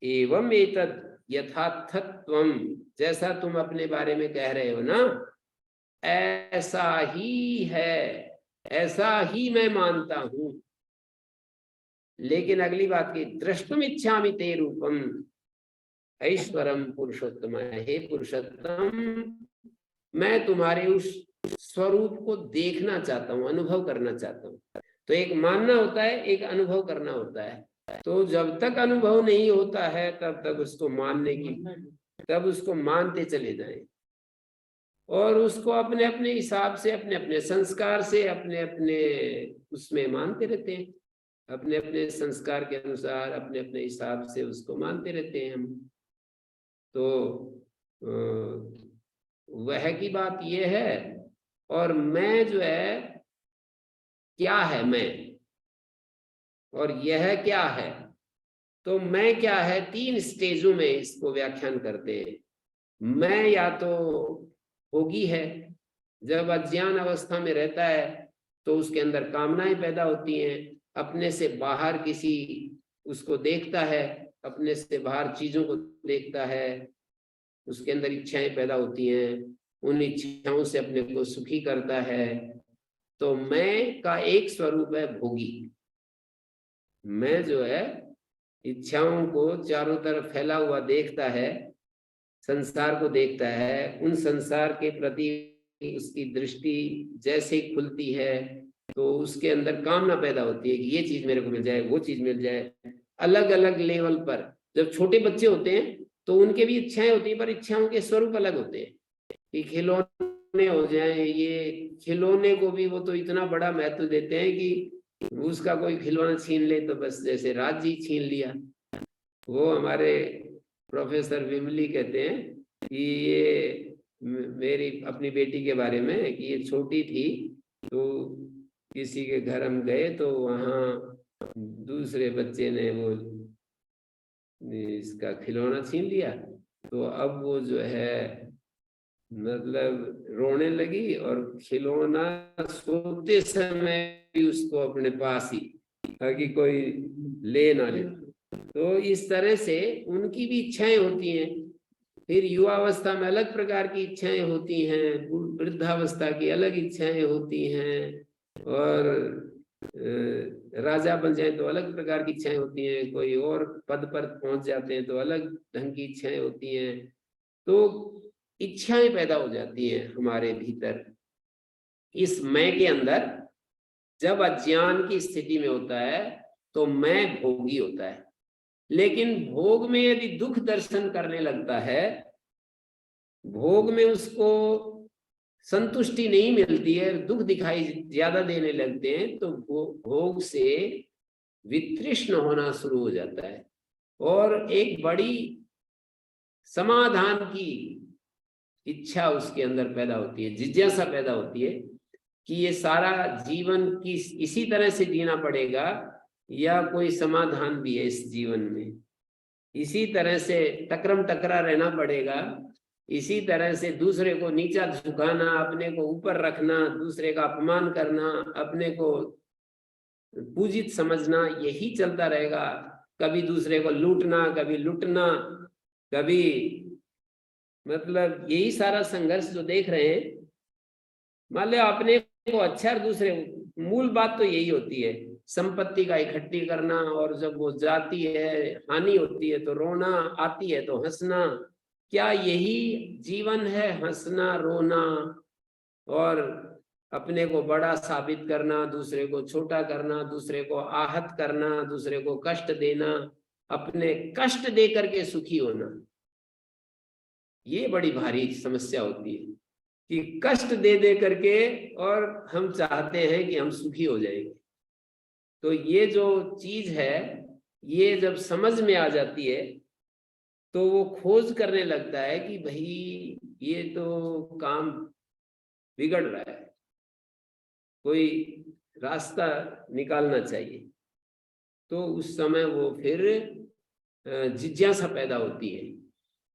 Speaker 1: एवं एतद यथार्थत्वम, जैसा तुम अपने बारे में कह रहे हो ना, ऐसा ही है, ऐसा ही मैं मानता हूं। लेकिन अगली बात की, द्रष्टुम इच्छामि ते रूपम ऐश्वरम पुरुषोत्तम, हे पुरुषोत्तम मैं तुम्हारे उस स्वरूप को देखना चाहता हूँ, अनुभव करना चाहता हूँ। तो एक मानना होता है, एक अनुभव करना होता है। तो जब तक अनुभव नहीं होता है तब तक उसको मानने की, तब उसको मानते चले जाएं और उसको अपने अपने हिसाब से, अपने अपने संस्कार से, अपने अपने उसमें मानते रहते हैं। अपने अपने संस्कार के अनुसार अपने अपने हिसाब से उसको मानते रहते हैं हम। तो वह की बात ये है। और मैं जो है, क्या है मैं और यह क्या है, तो मैं क्या है 3 स्टेजों में इसको व्याख्यान करते हैं। मैं या तो भोगी है, जब अज्ञान अवस्था में रहता है तो उसके अंदर कामनाएं पैदा होती हैं, अपने से बाहर किसी उसको देखता है, अपने से बाहर चीजों को देखता है, उसके अंदर इच्छाएं पैदा होती हैं, उन इच्छाओं से अपने को सुखी करता है। तो मैं का एक स्वरूप है भोगी। मैं जो है इच्छाओं को चारों तरफ फैला हुआ देखता है, संसार को देखता है, उन संसार के प्रति उसकी दृष्टि जैसे ही खुलती है तो उसके अंदर कामना पैदा होती है कि ये चीज मेरे को मिल जाए, वो चीज मिल जाए। अलग अलग लेवल पर जब छोटे बच्चे होते हैं तो उनके भी इच्छाएं होती हैं, पर इच्छाओं के स्वरूप अलग होते हैं कि खिलौने हो जाए, ये खिलौने को भी वो तो इतना बड़ा महत्व देते हैं कि उसका कोई खिलौना छीन ले तो बस जैसे राज्य ही छीन लिया। वो हमारे प्रोफेसर विमली कहते हैं कि ये मेरी अपनी बेटी के बारे में कि ये छोटी थी तो किसी के घर हम गए तो वहाँ दूसरे बच्चे ने वो इसका खिलौना छीन लिया, तो अब वो जो है मतलब रोने लगी और खिलौना सोते समय भी उसको अपने पास ही, ताकि कोई ले ना ले। तो इस तरह से उनकी भी इच्छाएं होती हैं। फिर युवावस्था में अलग प्रकार की इच्छाएं होती हैं, वृद्धावस्था की अलग इच्छाएं होती हैं, और राजा बन जाए तो अलग प्रकार की इच्छाएं होती हैं, कोई और पद पर पहुंच जाते हैं तो अलग ढंग की इच्छाएं होती हैं। तो इच्छाएं पैदा हो जाती हैं हमारे भीतर। इस मैं के अंदर जब अज्ञान की स्थिति में होता है तो मैं भोगी होता है, लेकिन भोग में यदि दुख दर्शन करने लगता है, भोग में उसको संतुष्टि नहीं मिलती है, दुख दिखाई ज्यादा देने लगते हैं, तो भोग से वितृष्ण होना शुरू हो जाता है और एक बड़ी समाधान की इच्छा उसके अंदर पैदा होती है, जिज्ञासा पैदा होती है कि ये सारा जीवन की इसी तरह से जीना पड़ेगा या कोई समाधान भी है इस जीवन में, इसी तरह से टकरम टकरा रहना पड़ेगा, इसी तरह से दूसरे को नीचा झुकाना, अपने को ऊपर रखना, दूसरे का अपमान करना, अपने को पूजित समझना, यही चलता रहेगा। कभी दूसरे को लूटना, कभी लुटना, कभी मतलब यही सारा संघर्ष जो देख रहे हैं। मान लो अपने को अच्छा और दूसरे, मूल बात तो यही होती है संपत्ति का इकट्ठी करना, और जब वो जाती है हानि होती है तो रोना, आती है तो हंसना। क्या यही जीवन है, हंसना रोना और अपने को बड़ा साबित करना, दूसरे को छोटा करना, दूसरे को आहत करना, दूसरे को कष्ट देना, अपने कष्ट दे करके सुखी होना? ये बड़ी भारी समस्या होती है कि कष्ट दे दे करके और हम चाहते हैं कि हम सुखी हो जाएंगे। तो ये जो चीज है, ये जब समझ में आ जाती है तो वो खोज करने लगता है कि भाई ये तो काम बिगड़ रहा है, कोई रास्ता निकालना चाहिए। तो उस समय वो फिर जिज्ञासा पैदा होती है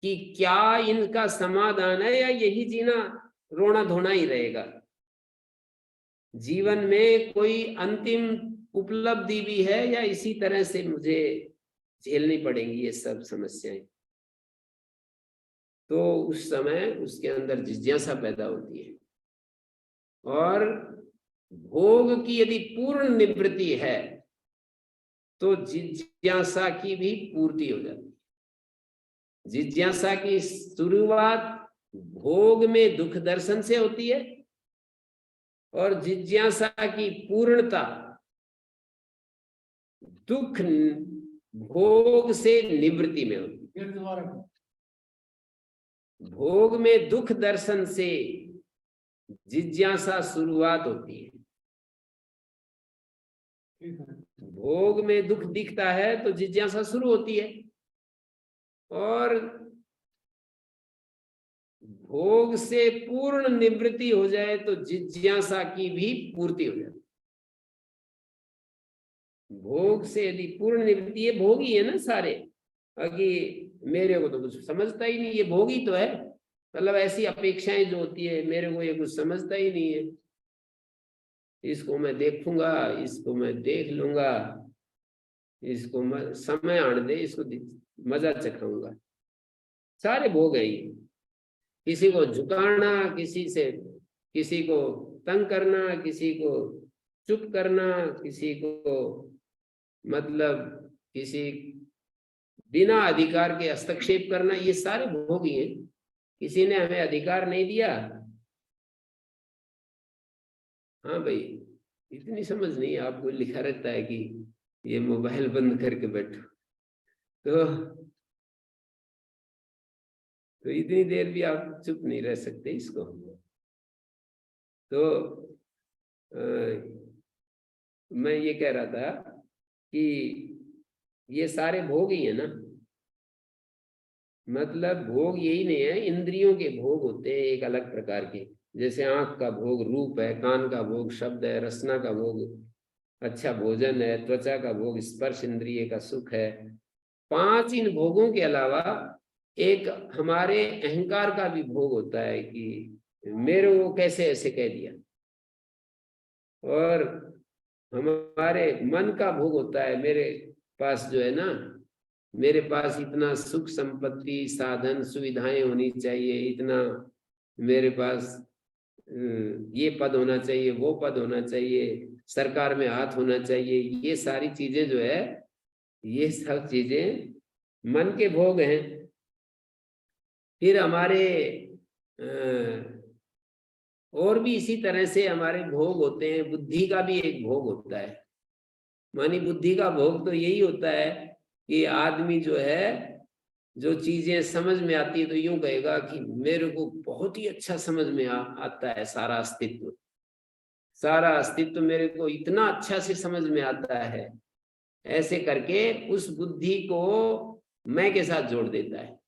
Speaker 1: कि क्या इनका समाधान है या यही जीना रोना धोना ही रहेगा। जीवन में कोई अंतिम उपलब्धि भी है या इसी तरह से मुझे झेलनी पड़ेंगी ये सब समस्याएं? तो उस समय उसके अंदर जिज्ञासा पैदा होती है, और भोग की यदि पूर्ण निवृत्ति है तो जिज्ञासा की भी पूर्ति हो जाती है। जिज्ञासा की शुरुआत भोग में दुख दर्शन से होती है, और जिज्ञासा की पूर्णता दुख भोग से निवृत्ति में होती है। भोग में दुख दर्शन से जिज्ञासा शुरुआत होती है, भोग में दुख दिखता है तो जिज्ञासा शुरू होती है, और भोग से पूर्ण निवृत्ति हो जाए तो जिज्ञासा की भी पूर्ति हो जाए। भोग से यदि पूर्ण निवृत्ति, ये भोग ही है ना सारे, कि मेरे को तो कुछ समझता ही नहीं, ये भोग ही तो है। मतलब ऐसी अपेक्षाएं जो होती है, मेरे को ये कुछ समझता ही नहीं है, इसको मैं देखूंगा, इसको मैं देख लूंगा, इसको समय आने दे, इसको मजा चखाऊंगा, सारे भोग है ये। किसी को झुकाना, किसी को तंग करना, किसी को चुप करना, किसी को मतलब किसी बिना अधिकार के हस्तक्षेप करना, ये सारे भोग ही हैं। किसी ने हमें अधिकार नहीं दिया, हाँ भाई इतनी समझ नहीं है, आपको लिखा रहता है कि ये मोबाइल बंद करके बैठो, तो इतनी देर भी आप चुप नहीं रह सकते इसको। तो मैं ये कह रहा था कि ये सारे भोग ही है ना, मतलब भोग यही नहीं है, इंद्रियों के भोग होते हैं एक अलग प्रकार के। जैसे आंख का भोग रूप है, कान का भोग शब्द है, रसना का भोग अच्छा भोजन है, त्वचा का भोग स्पर्श इंद्रिय का सुख है। 5 इन भोगों के अलावा एक हमारे अहंकार का भी भोग होता है कि मेरे को कैसे ऐसे कह दिया, और हमारे मन का भोग होता है, मेरे पास जो है ना, मेरे पास इतना सुख संपत्ति साधन सुविधाएं होनी चाहिए, इतना मेरे पास ये पद होना चाहिए, वो पद होना चाहिए, सरकार में हाथ होना चाहिए, ये सारी चीजें जो है, ये सब चीजें मन के भोग हैं। फिर हमारे और भी इसी तरह से हमारे भोग होते हैं। बुद्धि का भी एक भोग होता है, मानी बुद्धि का भोग तो यही होता है कि आदमी जो है, जो चीजें समझ में आती है तो यूं कहेगा कि मेरे को बहुत ही अच्छा समझ में आता है, सारा अस्तित्व मेरे को इतना अच्छा से समझ में आता है, ऐसे करके उस बुद्धि को मैं के साथ जोड़ देता है।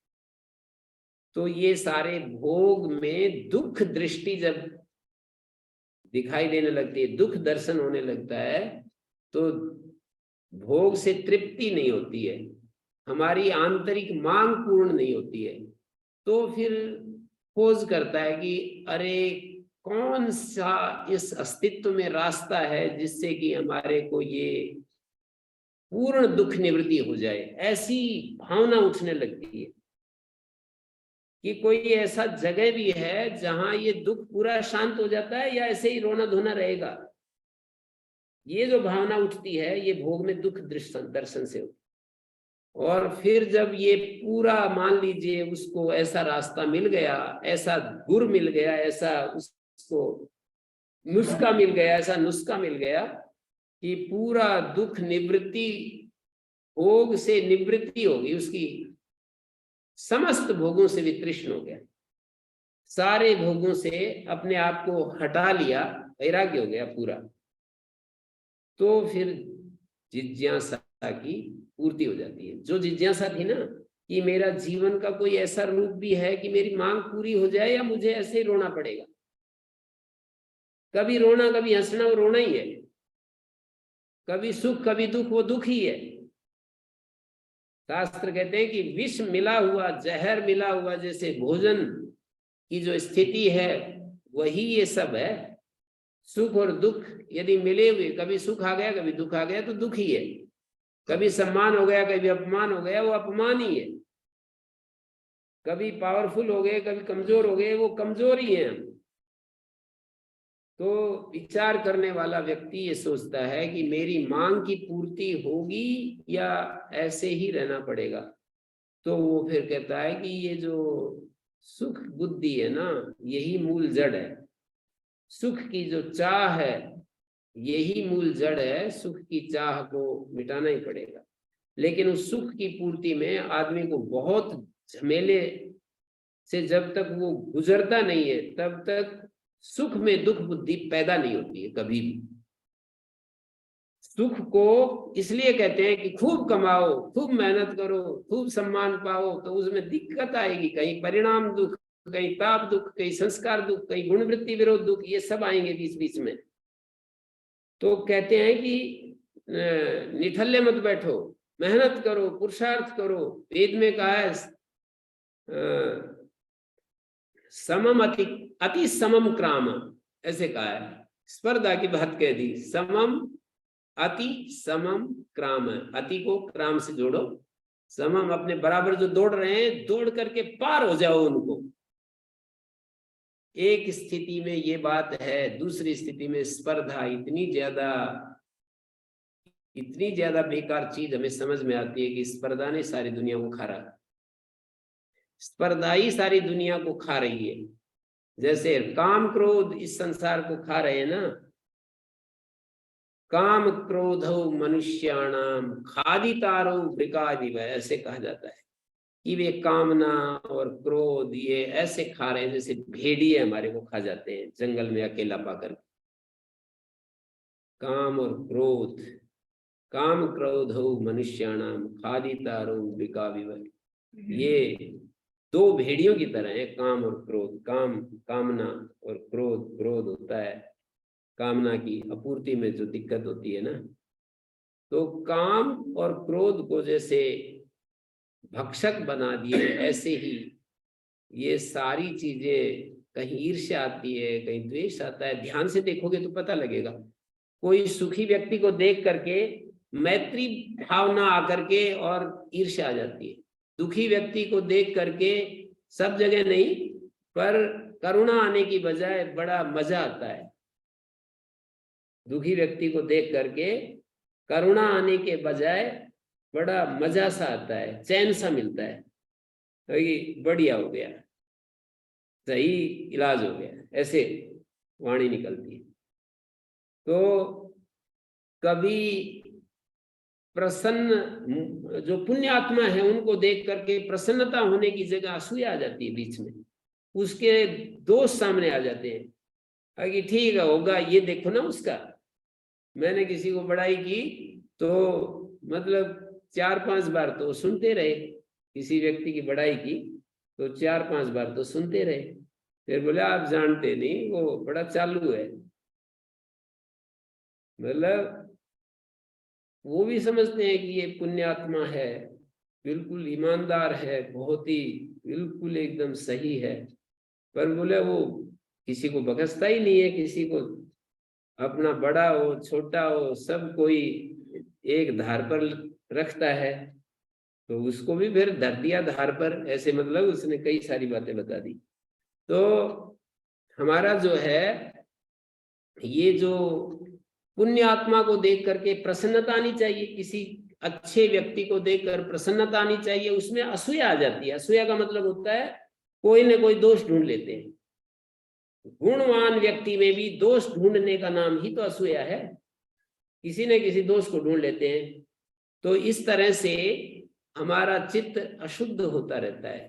Speaker 1: तो ये सारे भोग में दुख दृष्टि जब दिखाई देने लगती है, दुख दर्शन होने लगता है, तो भोग से तृप्ति नहीं होती है, हमारी आंतरिक मांग पूर्ण नहीं होती है। तो फिर खोज करता है कि अरे कौन सा इस अस्तित्व में रास्ता है जिससे कि हमारे को ये पूर्ण दुख निवृत्ति हो जाए। ऐसी भावना उठने लगती है कि कोई ऐसा जगह भी है जहां ये दुख पूरा शांत हो जाता है, या ऐसे ही रोना धोना रहेगा। ये जो भावना उठती है, ये भोग में दुख दर्शन से होती। और फिर जब ये पूरा मान लीजिए उसको ऐसा रास्ता मिल गया, ऐसा गुर मिल गया, ऐसा उसको नुस्खा मिल गया, ऐसा नुस्खा मिल गया कि पूरा दुख निवृत्ति, भोग से निवृत्ति होगी उसकी, समस्त भोगों से वितृष्ण हो गया, सारे भोगों से अपने आप को हटा लिया, वैराग्य हो गया पूरा। तो फिर जिज्ञासा की पूर्ति हो जाती है। जो जिज्ञासा थी ना कि मेरा जीवन का कोई ऐसा रूप भी है कि मेरी मांग पूरी हो जाए, या मुझे ऐसे ही रोना पड़ेगा, कभी रोना कभी हंसना, वो रोना ही है, कभी सुख कभी दुख, वो दुख ही है। शास्त्र कहते हैं कि विष मिला हुआ, जहर मिला हुआ जैसे भोजन की जो स्थिति है, वही ये सब है। सुख और दुख यदि मिले हुए, कभी सुख आ गया कभी दुख आ गया, तो दुख ही है। कभी सम्मान हो गया कभी अपमान हो गया, वो अपमान ही है। कभी पावरफुल हो गए कभी कमजोर हो गए, वो कमजोर ही है। तो विचार करने वाला व्यक्ति ये सोचता है कि मेरी मांग की पूर्ति होगी या ऐसे ही रहना पड़ेगा। तो वो फिर कहता है कि ये जो सुख बुद्धि है ना, यही मूल जड़ है। सुख की जो चाह है, यही मूल जड़ है। सुख की चाह को मिटाना ही पड़ेगा। लेकिन उस सुख की पूर्ति में आदमी को बहुत झमेले से जब तक वो गुजरता नहीं है, तब तक सुख में दुख बुद्धि पैदा नहीं होती है कभी भी। सुख को इसलिए कहते हैं कि खूब कमाओ, खूब मेहनत करो, खूब सम्मान पाओ, तो उसमें दिक्कत आएगी, कहीं परिणाम दुख, कहीं ताप दुख, कहीं संस्कार दुख, कहीं गुणवृत्ति विरोध दुख, ये सब आएंगे बीच बीच में। तो कहते हैं कि निठल्ले मत बैठो, मेहनत करो, पुरुषार्थ करो। वेद में कहा है समम अति समम क्राम, ऐसे कहा है। स्पर्धा की बात कह दी, समम अति समम क्राम, अति को क्राम से जोड़ो, समम अपने बराबर जो दौड़ रहे हैं, दौड़ करके पार हो जाओ उनको। एक स्थिति में ये बात है, दूसरी स्थिति में स्पर्धा इतनी ज्यादा बेकार चीज हमें समझ में आती है कि स्पर्धा ने सारी दुनिया को खा रहा, स्पर्धा ही सारी दुनिया को खा रही है। जैसे काम क्रोध इस संसार को खा रहे हैं ना, काम क्रोधो मनुष्याणाम खादितारो वृकादिव, ऐसे कहा जाता है कि वे कामना और क्रोध ये ऐसे खा रहे हैं जैसे भेड़िए हमारे को खा जाते हैं जंगल में अकेला पाकर। काम और क्रोध, काम क्रोधो मनुष्याणाम खादितारो वृकादिव, ये दो भेड़ियों की तरह है, काम और क्रोध। काम कामना और क्रोध, क्रोध होता है कामना की अपूर्ति में जो दिक्कत होती है ना। तो काम और क्रोध को जैसे भक्षक बना दिए, ऐसे ही ये सारी चीजें, कहीं ईर्ष्या आती है, कहीं द्वेष आता है। ध्यान से देखोगे तो पता लगेगा। कोई सुखी व्यक्ति को देख करके मैत्री भावना आकर के और ईर्ष्या आ जाती है। दुखी व्यक्ति को देख करके सब जगह नहीं, पर करुणा आने की बजाय बड़ा मजा आता है। दुखी व्यक्ति को देख करके करुणा आने के बजाय बड़ा मजा सा आता है, चैन सा मिलता है, तो ये बढ़िया हो गया, सही इलाज हो गया, ऐसे वाणी निकलती है। तो कभी प्रसन्न जो पुण्य आत्मा है उनको देख करके प्रसन्नता होने की जगह असूया आ जाती है बीच में, उसके दोष सामने आ जाते हैं कि ठीक है होगा, ये देखो ना उसका। मैंने किसी को बड़ाई की तो मतलब 4-5 बार तो सुनते रहे, किसी व्यक्ति की बड़ाई की तो 4-5 बार तो सुनते रहे, फिर बोले आप जानते नहीं वो बड़ा चालू है। मतलब वो भी समझते हैं कि ये पुण्यात्मा है, बिल्कुल ईमानदार है, बहुत ही बिल्कुल एकदम सही है, पर बोले वो किसी को बख्शता ही नहीं है, किसी को अपना बड़ा हो छोटा हो सब कोई एक धार पर रखता है, तो उसको भी फिर धर दिया धार पर, ऐसे मतलब उसने कई सारी बातें बता दी। तो हमारा जो है ये जो पुण्य आत्मा को देख करके प्रसन्नता आनी चाहिए, किसी अच्छे व्यक्ति को देखकर प्रसन्नता आनी चाहिए, उसमें असूया आ जाती है। असूया का मतलब होता है कोई ना कोई दोष ढूंढ लेते हैं। गुणवान व्यक्ति में भी दोष ढूंढने का नाम ही तो असूया है, किसी न किसी दोष को ढूंढ लेते हैं। तो इस तरह से हमारा चित्त अशुद्ध होता रहता है।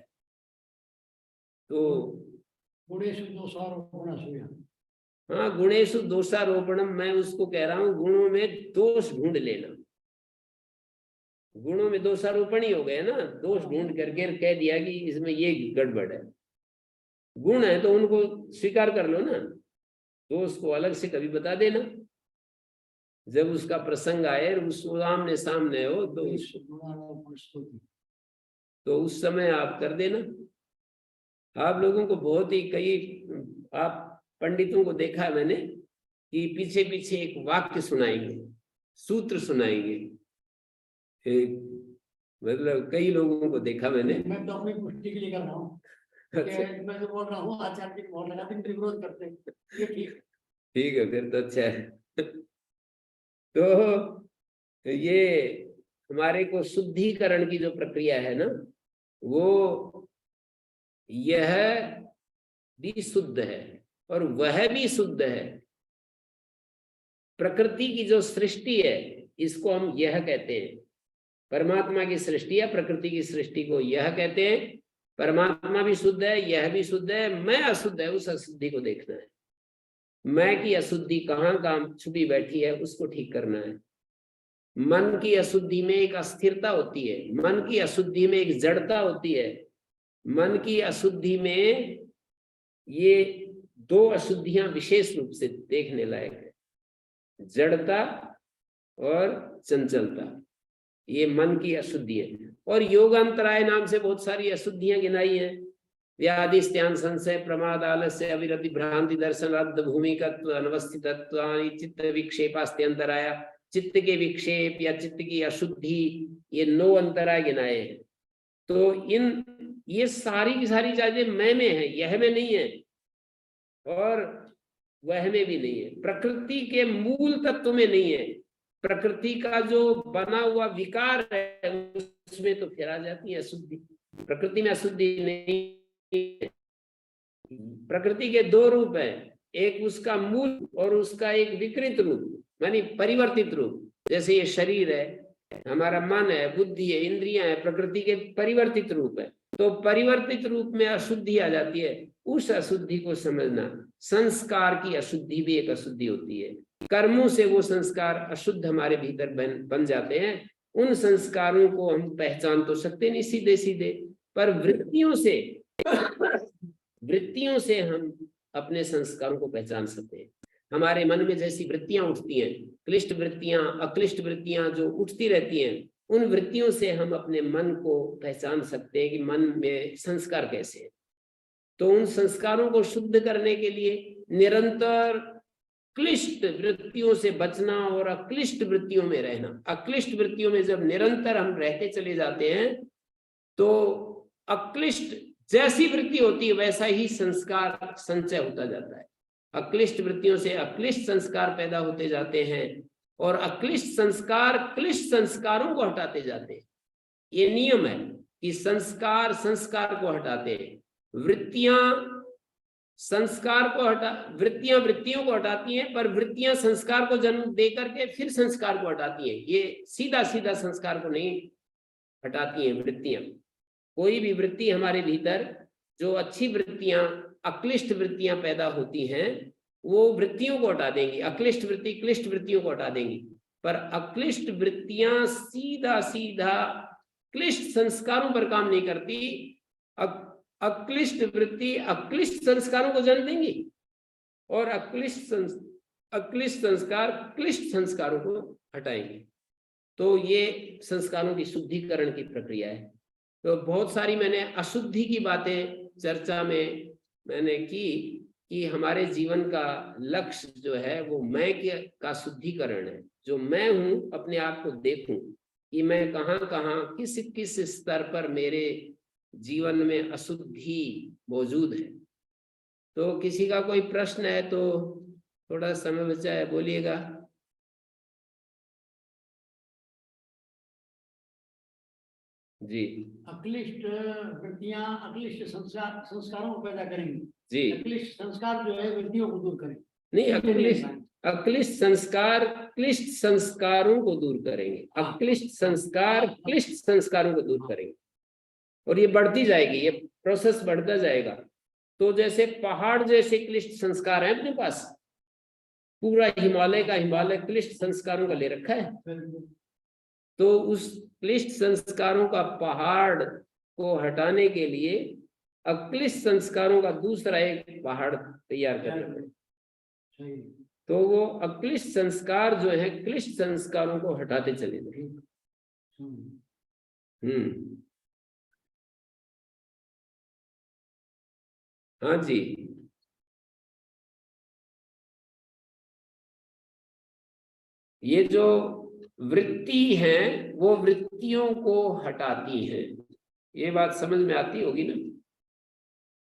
Speaker 1: तो
Speaker 2: गुणेषु दोषारोपण असूया,
Speaker 1: हाँ, गुणेषु दोषारोपणम, मैं उसको कह रहा हूं गुणों में दोष ढूंढ लेना। गुणों में दोषारोपण ही हो गया ना, दोष ढूंढ करके कह दिया कि इसमें ये गड़बड़ है। गुण है तो उनको स्वीकार कर लो ना, दोष को अलग से कभी बता देना, जब उसका प्रसंग आए और उसको सामने सामने हो तो उस समय आप कर देना। आप लोगों को बहुत ही कई आप पंडितों को देखा है मैंने कि पीछे पीछे एक वाक्य सुनाएंगे, सूत्र सुनाएंगे, मतलब कई लोगों को देखा मैंने।
Speaker 2: मैं तो अपनी पुष्टि के लिए कर रहा हूँ, मैं तो बोल रहा हूँ आचार्य जी बहुत लगातार विरोध करते हैं, ये ठीक
Speaker 1: है, फिर तो अच्छा है। तो ये हमारे को शुद्धिकरण की जो प्रक्रिया है ना, वो यह भी शुद्ध है और वह भी शुद्ध है। प्रकृति की जो सृष्टि है इसको हम यह कहते हैं, परमात्मा की सृष्टि या प्रकृति की सृष्टि को यह कहते हैं। परमात्मा भी शुद्ध है, यह भी शुद्ध है, मैं अशुद्ध है, उस अशुद्धि को देखना है। मैं की अशुद्धि कहाँ छुपी बैठी है उसको ठीक करना है। मन की अशुद्धि में एक अस्थिरता होती है, मन की अशुद्धि में एक जड़ता होती है, मन की अशुद्धि में ये दो अशुद्धियां विशेष रूप से देखने लायक है, जड़ता और चंचलता, ये मन की अशुद्धि है। और योगांतराय नाम से बहुत सारी अशुद्धियां गिनाई हैं, व्याधि स्त्यान संशय प्रमाद आलस्य अविरति भ्रांति दर्शन रद्द भूमिकत्व अनवस्थितत्व चित्त विक्षेपास्त्यंतराया, चित्त के विक्षेप या चित्त की अशुद्धि, ये 9 अंतराय गिनाए हैं। तो ये सारी की सारी चीजें मैं में है, यह में नहीं है और वह में भी नहीं है, प्रकृति के मूल तत्व में नहीं है। प्रकृति का जो बना हुआ विकार है उसमें तो फिर आ जाती है अशुद्धि, प्रकृति में अशुद्धि नहीं है। प्रकृति के 2 रूप हैं, एक उसका मूल और उसका एक विकृत रूप, मानी परिवर्तित रूप। जैसे ये शरीर है, हमारा मन है, बुद्धि है, इंद्रियां है, प्रकृति के परिवर्तित रूप है। तो परिवर्तित रूप में अशुद्धि आ जाती है, उस अशुद्धि को समझना। संस्कार की अशुद्धि भी एक अशुद्धि होती है, कर्मों से वो संस्कार अशुद्ध हमारे भीतर बन जाते हैं। उन संस्कारों को हम पहचान तो सकते नहीं सीधे सीधे, पर वृत्तियों से हम अपने संस्कारों को पहचान सकते हैं। हमारे मन में जैसी वृत्तियां उठती हैं, क्लिष्ट वृत्तियां, अक्लिष्ट वृत्तियां जो उठती रहती हैं, उन वृत्तियों से हम अपने मन को पहचान सकते हैं कि मन में संस्कार कैसे हैं। तो उन संस्कारों को शुद्ध करने के लिए निरंतर क्लिष्ट वृत्तियों से बचना और अक्लिष्ट वृत्तियों में रहना। अक्लिष्ट वृत्तियों में जब निरंतर हम रहते चले जाते हैं तो अक्लिष्ट जैसी वृत्ति होती है वैसा ही संस्कार संचय होता जाता है। अक्लिष्ट वृत्तियों से अक्लिष्ट संस्कार पैदा होते जाते हैं और अक्लिष्ट संस्कार क्लिष्ट संस्कारों को हटाते जाते हैं। ये नियम है कि संस्कार संस्कार को हटाते हैं, वृत्तियां संस्कार को वृत्तियां वृत्तियों को हटाती हैं, पर वृत्तियां संस्कार को जन्म दे करके फिर संस्कार को हटाती हैं। ये सीधा सीधा संस्कार को नहीं हटाती हैं वृत्तियां। कोई भी वृत्ति हमारे भीतर जो अच्छी वृत्तियां, अक्लिष्ट वृत्तियां पैदा होती हैं, वो वृत्तियों को हटा देंगी। अक्लिष्ट वृत्ति क्लिष्ट वृत्तियों को हटा देंगी, पर अक्लिष्ट वृत्तियां सीधा सीधा क्लिष्ट संस्कारों पर काम नहीं करती। अक्लिष्ट वृत्ति अक्लिष्ट संस्कारों को जन्म देंगी और अक्लिष्ट संस्कार क्लिष्ट संस्कारों को हटाएंगे। तो ये संस्कारों की शुद्धिकरण की प्रक्रिया है। तो बहुत सारी मैंने अशुद्धि की बातें चर्चा में मैंने की कि हमारे जीवन का लक्ष्य जो है वो मैं का शुद्धिकरण है। जो मैं हूं अपने आप को देखूं कि मैं कहाँ कहाँ किस किस स्तर पर मेरे जीवन में अशुद्धि मौजूद है। तो किसी का कोई प्रश्न है तो थोड़ा समय बचा है, बोलिएगा। जी।
Speaker 2: अक्लिष्ट वृत्तियां अक्लिष्ट संस्कारों को पैदा करेंगी
Speaker 1: जी।
Speaker 2: अक्लिष्ट संस्कार जो है वृत्तियों को दूर करेंगे।
Speaker 1: नहीं, अक्लिष्ट संस्कार क्लिष्ट संस्कारों को दूर करेंगे, अक्लिष्ट संस्कार क्लिष्ट संस्कारों को दूर करेंगे। और ये बढ़ती जाएगी, ये प्रोसेस बढ़ता जाएगा। तो जैसे पहाड़ जैसे क्लिष्ट संस्कार है अपने पास, पूरा हिमालय क्लिष्ट संस्कारों का ले रखा है। तो उस क्लिष्ट संस्कारों का पहाड़ को हटाने के लिए अक्लिष्ट संस्कारों का दूसरा एक पहाड़ तैयार करना है। तो वो अक्लिष्ट संस्कार जो है क्लिष्ट संस्कारों को हटाते चले जाएंगे। हाँ जी। ये जो वृत्ति है वो वृत्तियों को हटाती है, ये बात समझ में आती होगी ना।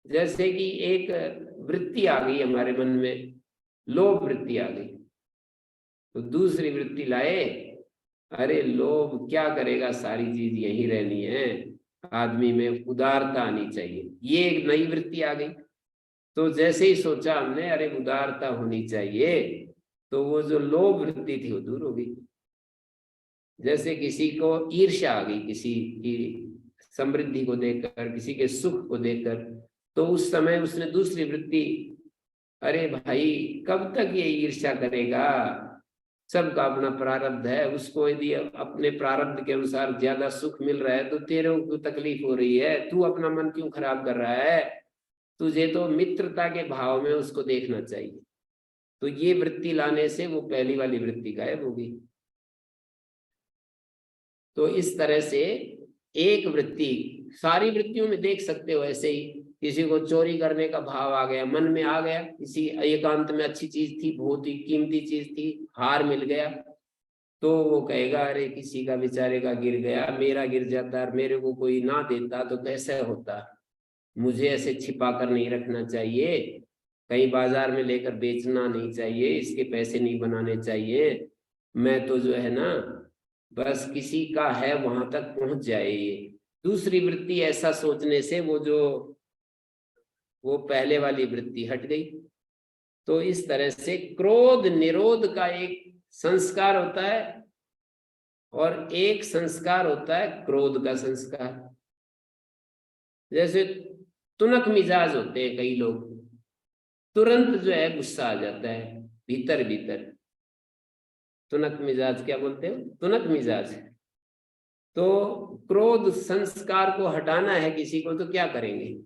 Speaker 1: जैसे कि एक वृत्ति आ गई हमारे मन में, लोभ वृत्ति आ गई, तो दूसरी वृत्ति लाए, अरे लोभ क्या करेगा, सारी चीज यही रहनी है, आदमी में उदारता आनी चाहिए, ये एक नई वृत्ति आ गई। तो जैसे ही सोचा हमने अरे उदारता होनी चाहिए, तो वो जो लोभ वृत्ति थी वो दूर हो गई। जैसे किसी को ईर्ष्या आ गई, किसी की समृद्धि को देखकर, किसी के सुख को देखकर, तो उस समय उसने दूसरी वृत्ति, अरे भाई कब तक ये ईर्ष्या करेगा, सबका अपना प्रारब्ध है। उसको यदि अपने प्रारब्ध के अनुसार ज्यादा सुख मिल रहा है तो तेरे को तकलीफ हो रही है, तू अपना मन क्यों खराब कर रहा है? तुझे तो मित्रता के भाव में उसको देखना चाहिए। तो ये वृत्ति लाने से वो पहली वाली वृत्ति गायब होगी। तो इस तरह से एक वृत्ति, सारी वृत्तियों में देख सकते हो ऐसे ही। किसी को चोरी करने का भाव आ गया, मन में आ गया, किसी एकांत में अच्छी चीज थी, बहुत ही कीमती चीज थी, हार मिल गया, तो वो कहेगा अरे किसी का बेचारे का गिर गया, मेरा गिर जाता, मेरे को कोई ना देता तो कैसे होता, मुझे ऐसे छिपा कर नहीं रखना चाहिए, कहीं बाजार में लेकर बेचना नहीं चाहिए, इसके पैसे नहीं बनाने चाहिए, मैं तो जो है ना बस किसी का है वहां तक पहुंच जाए। ये दूसरी वृत्ति, ऐसा सोचने से वो पहले वाली वृत्ति हट गई। तो इस तरह से क्रोध निरोध का एक संस्कार होता है और एक संस्कार होता है क्रोध का संस्कार। जैसे तुनक मिजाज होते हैं कई लोग, तुरंत जो है गुस्सा आ जाता है भीतर भीतर। तुनक मिजाज क्या बोलते हो? तुनक मिजाज। तो क्रोध संस्कार को हटाना है किसी को तो क्या करेंगे?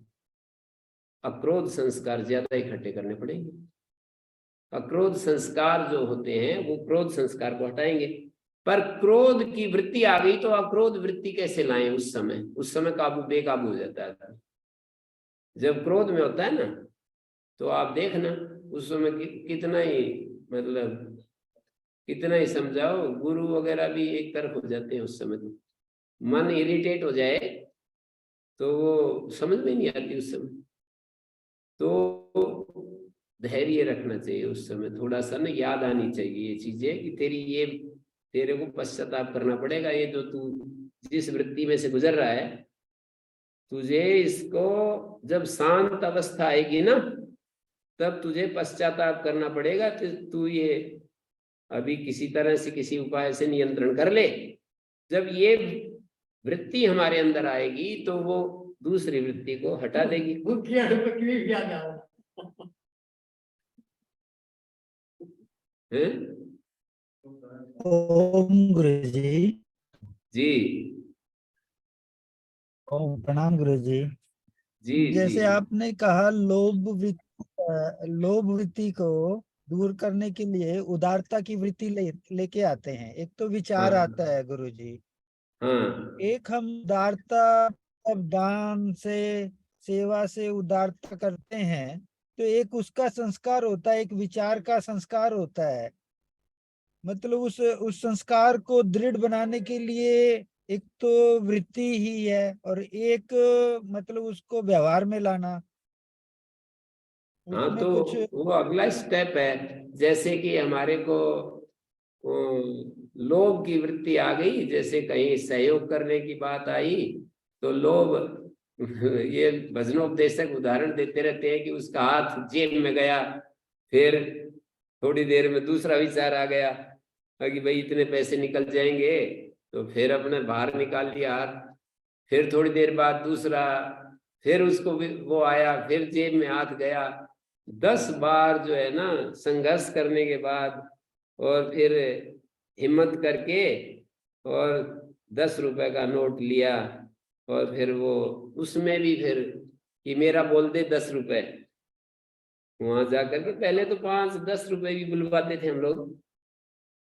Speaker 1: अक्रोध संस्कार ज्यादा इकट्ठे करने पड़ेंगे। अक्रोध संस्कार जो होते हैं वो क्रोध संस्कार को हटाएंगे। पर क्रोध की वृत्ति आ गई तो अक्रोध वृत्ति कैसे लाएं? उस समय काबू बेकाबू हो जाता है। जब क्रोध में होता है ना तो आप देखना उस समय कितना ही मतलब कितना ही समझाओ, गुरु वगैरह भी एक तरफ हो जाते हैं उस समय। तो मन इरिटेट हो जाए तो वो समझ में नहीं आती उस समय। तो धैर्य रखना चाहिए उस समय, थोड़ा सा ना याद आनी चाहिए ये चीजें कि तेरे को पश्चाताप करना पड़ेगा। ये जो तू जिस वृत्ति में से गुजर रहा है, तुझे इसको जब शांत अवस्था आएगी ना तब तुझे पश्चाताप करना पड़ेगा। तू ये अभी किसी तरह से किसी उपाय से नियंत्रण कर ले। जब ये वृत्ति हमारे अंदर आएगी तो वो दूसरी वृत्ति को हटा देगी।
Speaker 3: ओम गुरुजी।
Speaker 1: जी
Speaker 3: ओम प्रणाम गुरुजी।
Speaker 1: जी जी
Speaker 3: जैसे आपने कहा लोभ वृत्ति को दूर करने के लिए उदारता की वृत्ति लेके आते हैं। एक तो विचार
Speaker 1: हाँ
Speaker 3: आता है गुरुजी,
Speaker 1: हाँ
Speaker 3: एक हम उदारता अब दान से सेवा से उदारता करते हैं तो एक उसका संस्कार होता है, एक विचार का संस्कार होता है। मतलब उस संस्कार को दृढ़ बनाने के लिए एक तो वृत्ति ही है और एक मतलब उसको व्यवहार में लाना,
Speaker 1: हाँ।
Speaker 3: उसमें
Speaker 1: तो
Speaker 3: कुछ।
Speaker 1: वो अगला स्टेप है। जैसे कि हमारे को लोभ की वृत्ति आ गई, जैसे कहीं सहयोग करने की बात आई तो लोभ ये भजनोपदेशक उदाहरण देते रहते हैं कि उसका हाथ जेब में गया, फिर थोड़ी देर में दूसरा विचार आ गया कि भाई इतने पैसे निकल जाएंगे, तो फिर अपने बाहर निकाल लिया हाथ, फिर थोड़ी देर बाद दूसरा, फिर उसको वो आया, फिर जेब में हाथ गया। 10 बार जो है ना संघर्ष करने के बाद और फिर हिम्मत करके और 10 रुपए का नोट लिया और फिर वो उसमें भी फिर कि मेरा बोल दे 10 रुपए। वहां जाकर के पहले तो 5-10 रुपए भी बुलवाते थे हम लोग,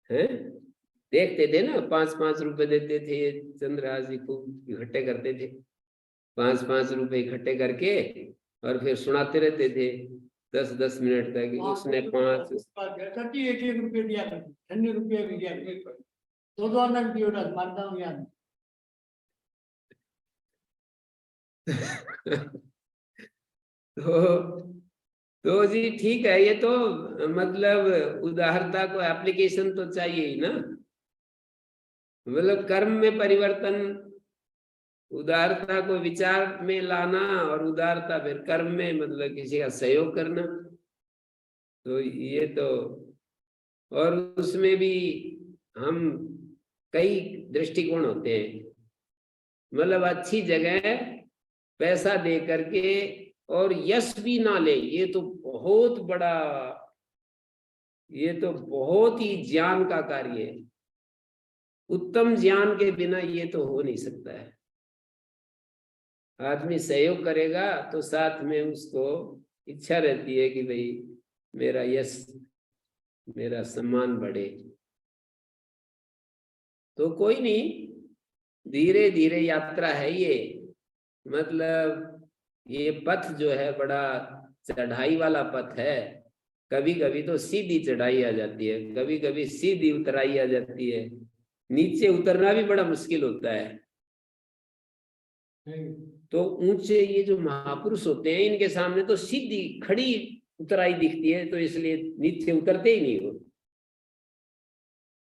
Speaker 1: हैं? देखते थे ना, 5-5 रुपए देते थे। चंद्रहास जी खूब इकट्ठे करते थे, 5-5 रुपए इकट्ठे करके और फिर सुनाते रहते थे 10-10 मिनट तक। उसने 5
Speaker 2: एक रुपये दिया, 10 रुपये भी दिया, 2 आना भी दिया, मानता हूँ याद।
Speaker 1: तो तो जी ठीक है, ये तो मतलब उदारता को एप्लीकेशन तो चाहिए ही ना, मतलब कर्म में परिवर्तन, उदारता को विचार में लाना और उदारता फिर कर्म में, मतलब किसी का सहयोग करना। तो ये तो, और उसमें भी हम कई दृष्टिकोण होते हैं। मतलब अच्छी जगह पैसा दे करके और यश भी ना ले, ये तो बहुत बड़ा ये तो बहुत ही ज्ञान का कार्य है। उत्तम ज्ञान के बिना ये तो हो नहीं सकता है। आदमी सहयोग करेगा तो साथ में उसको इच्छा रहती है कि भाई मेरा यश, मेरा सम्मान बढ़े। तो कोई नहीं, धीरे धीरे यात्रा है ये। मतलब ये पथ जो है बड़ा चढ़ाई वाला पथ है। कभी कभी तो सीधी चढ़ाई आ जाती है, कभी कभी सीधी उतराई आ जाती है। नीचे उतरना भी बड़ा मुश्किल होता है। तो ऊंचे ये जो महापुरुष होते हैं, इनके सामने तो सीधी खड़ी उतराई दिखती है, तो इसलिए नीचे उतरते ही नहीं हो।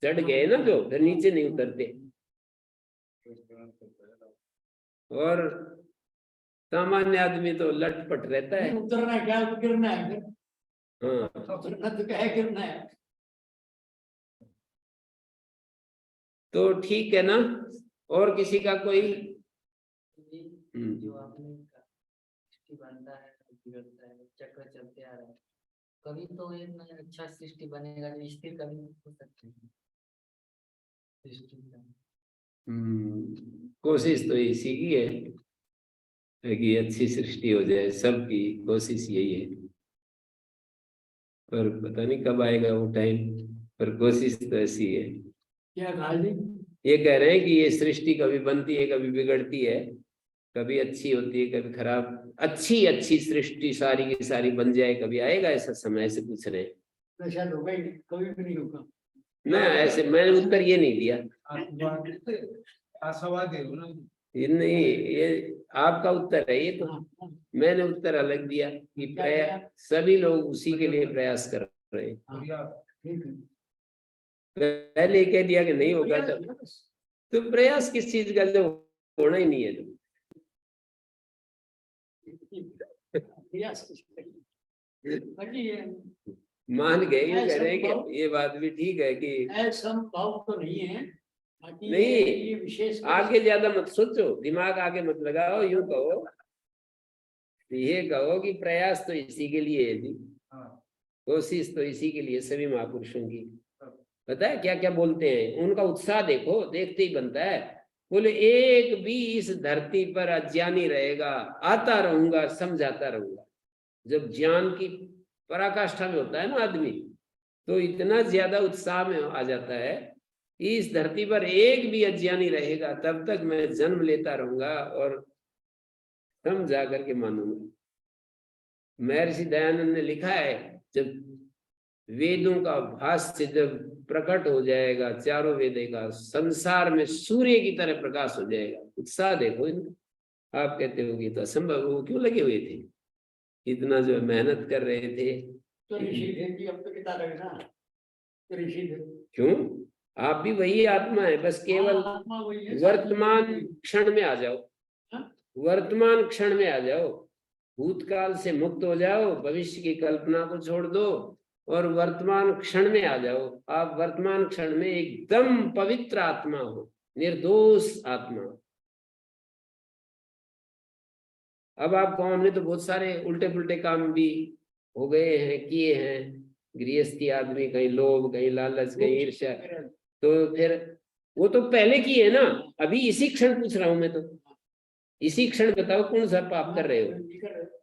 Speaker 1: चढ़ गए ना जो, फिर नीचे नहीं उतरते। और सामान्य आदमी तो लटपट रहता है।
Speaker 2: उतरना है क्या, गिरना है।
Speaker 1: हाँ,
Speaker 2: उतरना तो क्या है, गिरना है।
Speaker 1: तो ठीक है ना। और किसी का कोई
Speaker 4: जो आपने सृष्टि बनता है, बिगड़ता है, चक्र चलते आ रहा है, कभी तो एक ना अच्छा सृष्टि बनेगा जो स्थिर कभी हो सकती है सृष्टि का।
Speaker 1: कोशिश तो इसी की है कि अच्छी सृष्टि हो जाए, सबकी कोशिश यही है। पर पता नहीं कब आएगा वो टाइम, पर कोशिश तो ऐसी है।
Speaker 2: क्या गाली?
Speaker 1: ये कह रहे हैं कि ये सृष्टि कभी बनती है, कभी बिगड़ती है, कभी अच्छी होती है, कभी खराब। अच्छी अच्छी सृष्टि सारी की सारी बन जाए, कभी आएगा ऐसा समय? से पूछ रहे हैं।
Speaker 2: शायद होगा ही नहीं, कभी भी नहीं होगा।
Speaker 1: ना, ऐसे मैंने उत्तर ये नहीं दिया।
Speaker 3: आशावादी हो ना।
Speaker 1: ये नहीं, ये आपका उत्तर है ये तो। मैंने उत्तर अलग दिया कि सभी लोग उसी के लिए प्रयास कर रहे हैं। पहले कह दिया कि नहीं होगा, तो प्रयास किस चीज का जो होना ही नहीं है। जो मान गए, ये कह रहे हैं कि ये बात भी ठीक है कि
Speaker 2: संभव तो नहीं है।
Speaker 1: नहीं,
Speaker 2: ये विशेष
Speaker 1: आगे ज्यादा मत सोचो, दिमाग आगे मत लगाओ। यूं कहो, ये कहो कि प्रयास तो इसी के लिए है जी, कोशिश तो इसी के लिए सभी महापुरुषों की। पता है क्या क्या बोलते हैं? उनका उत्साह देखो, देखते ही बनता है। बोले एक भी इस धरती पर अज्ञानी रहेगा, आता रहूंगा, समझाता रहूंगा। जब ज्ञान की पराकाष्ठा में होता है ना आदमी, तो इतना ज्यादा उत्साह में आ जाता है। इस धरती पर एक भी अज्ञानी रहेगा तब तक मैं जन्म लेता रहूंगा और समझा करके मानूंगा। महर्षि दयानंद ने लिखा है, जब वेदों का भाष्य जब प्रकट हो जाएगा, चारों वेदों का, संसार में सूर्य की तरह प्रकाश हो जाएगा। उत्साह देखो इनका। आप कहते हो कि तो असंभव, वो क्यों लगे हुए थे, इतना जो मेहनत कर रहे थे।
Speaker 2: तो ऋषि थे जी, अब तो किताब है ना, तो ऋषि थे।
Speaker 1: क्यों? आप भी वही आत्मा है, बस केवल
Speaker 2: आत्मा वही है,
Speaker 1: वर्तमान क्षण में आ जाओ।
Speaker 2: हाँ?
Speaker 1: वर्तमान क्षण में आ जाओ, भूतकाल से मुक्त हो जाओ, भविष्य की कल्पना को छोड़ दो और वर्तमान क्षण में आ जाओ। आप वर्तमान क्षण में एकदम पवित्र आत्मा हो, निर्दोष आत्मा। अब आपको, हमने तो बहुत सारे उल्टे पुल्टे काम भी हो गए हैं, किए हैं। गृहस्थी आदमी, कहीं लोभ, कहीं लालच, कहीं ईर्ष्या, तो फिर वो तो पहले की है ना। अभी इसी क्षण पूछ रहा हूं मैं तो, इसी क्षण बताओ कौन सा पाप कर रहे हो?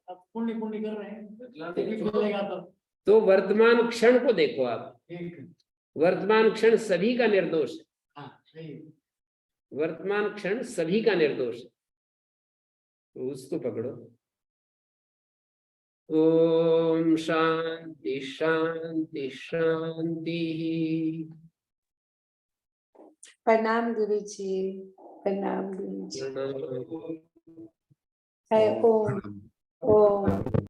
Speaker 2: अब पुण्य पुण्य कर रहे हैं
Speaker 1: तो वर्तमान क्षण को देखो आप।
Speaker 2: ठीक।
Speaker 1: वर्तमान क्षण सभी का निर्दोष है।
Speaker 2: हाँ, सही।
Speaker 1: वर्तमान क्षण सभी का निर्दोष है, तो उसको पकड़ो। ओम शांति शांति शांति।
Speaker 5: प्रणाम गुरु जी, प्रणाम गुरु जी।
Speaker 1: प्रणाम।
Speaker 5: है ओम।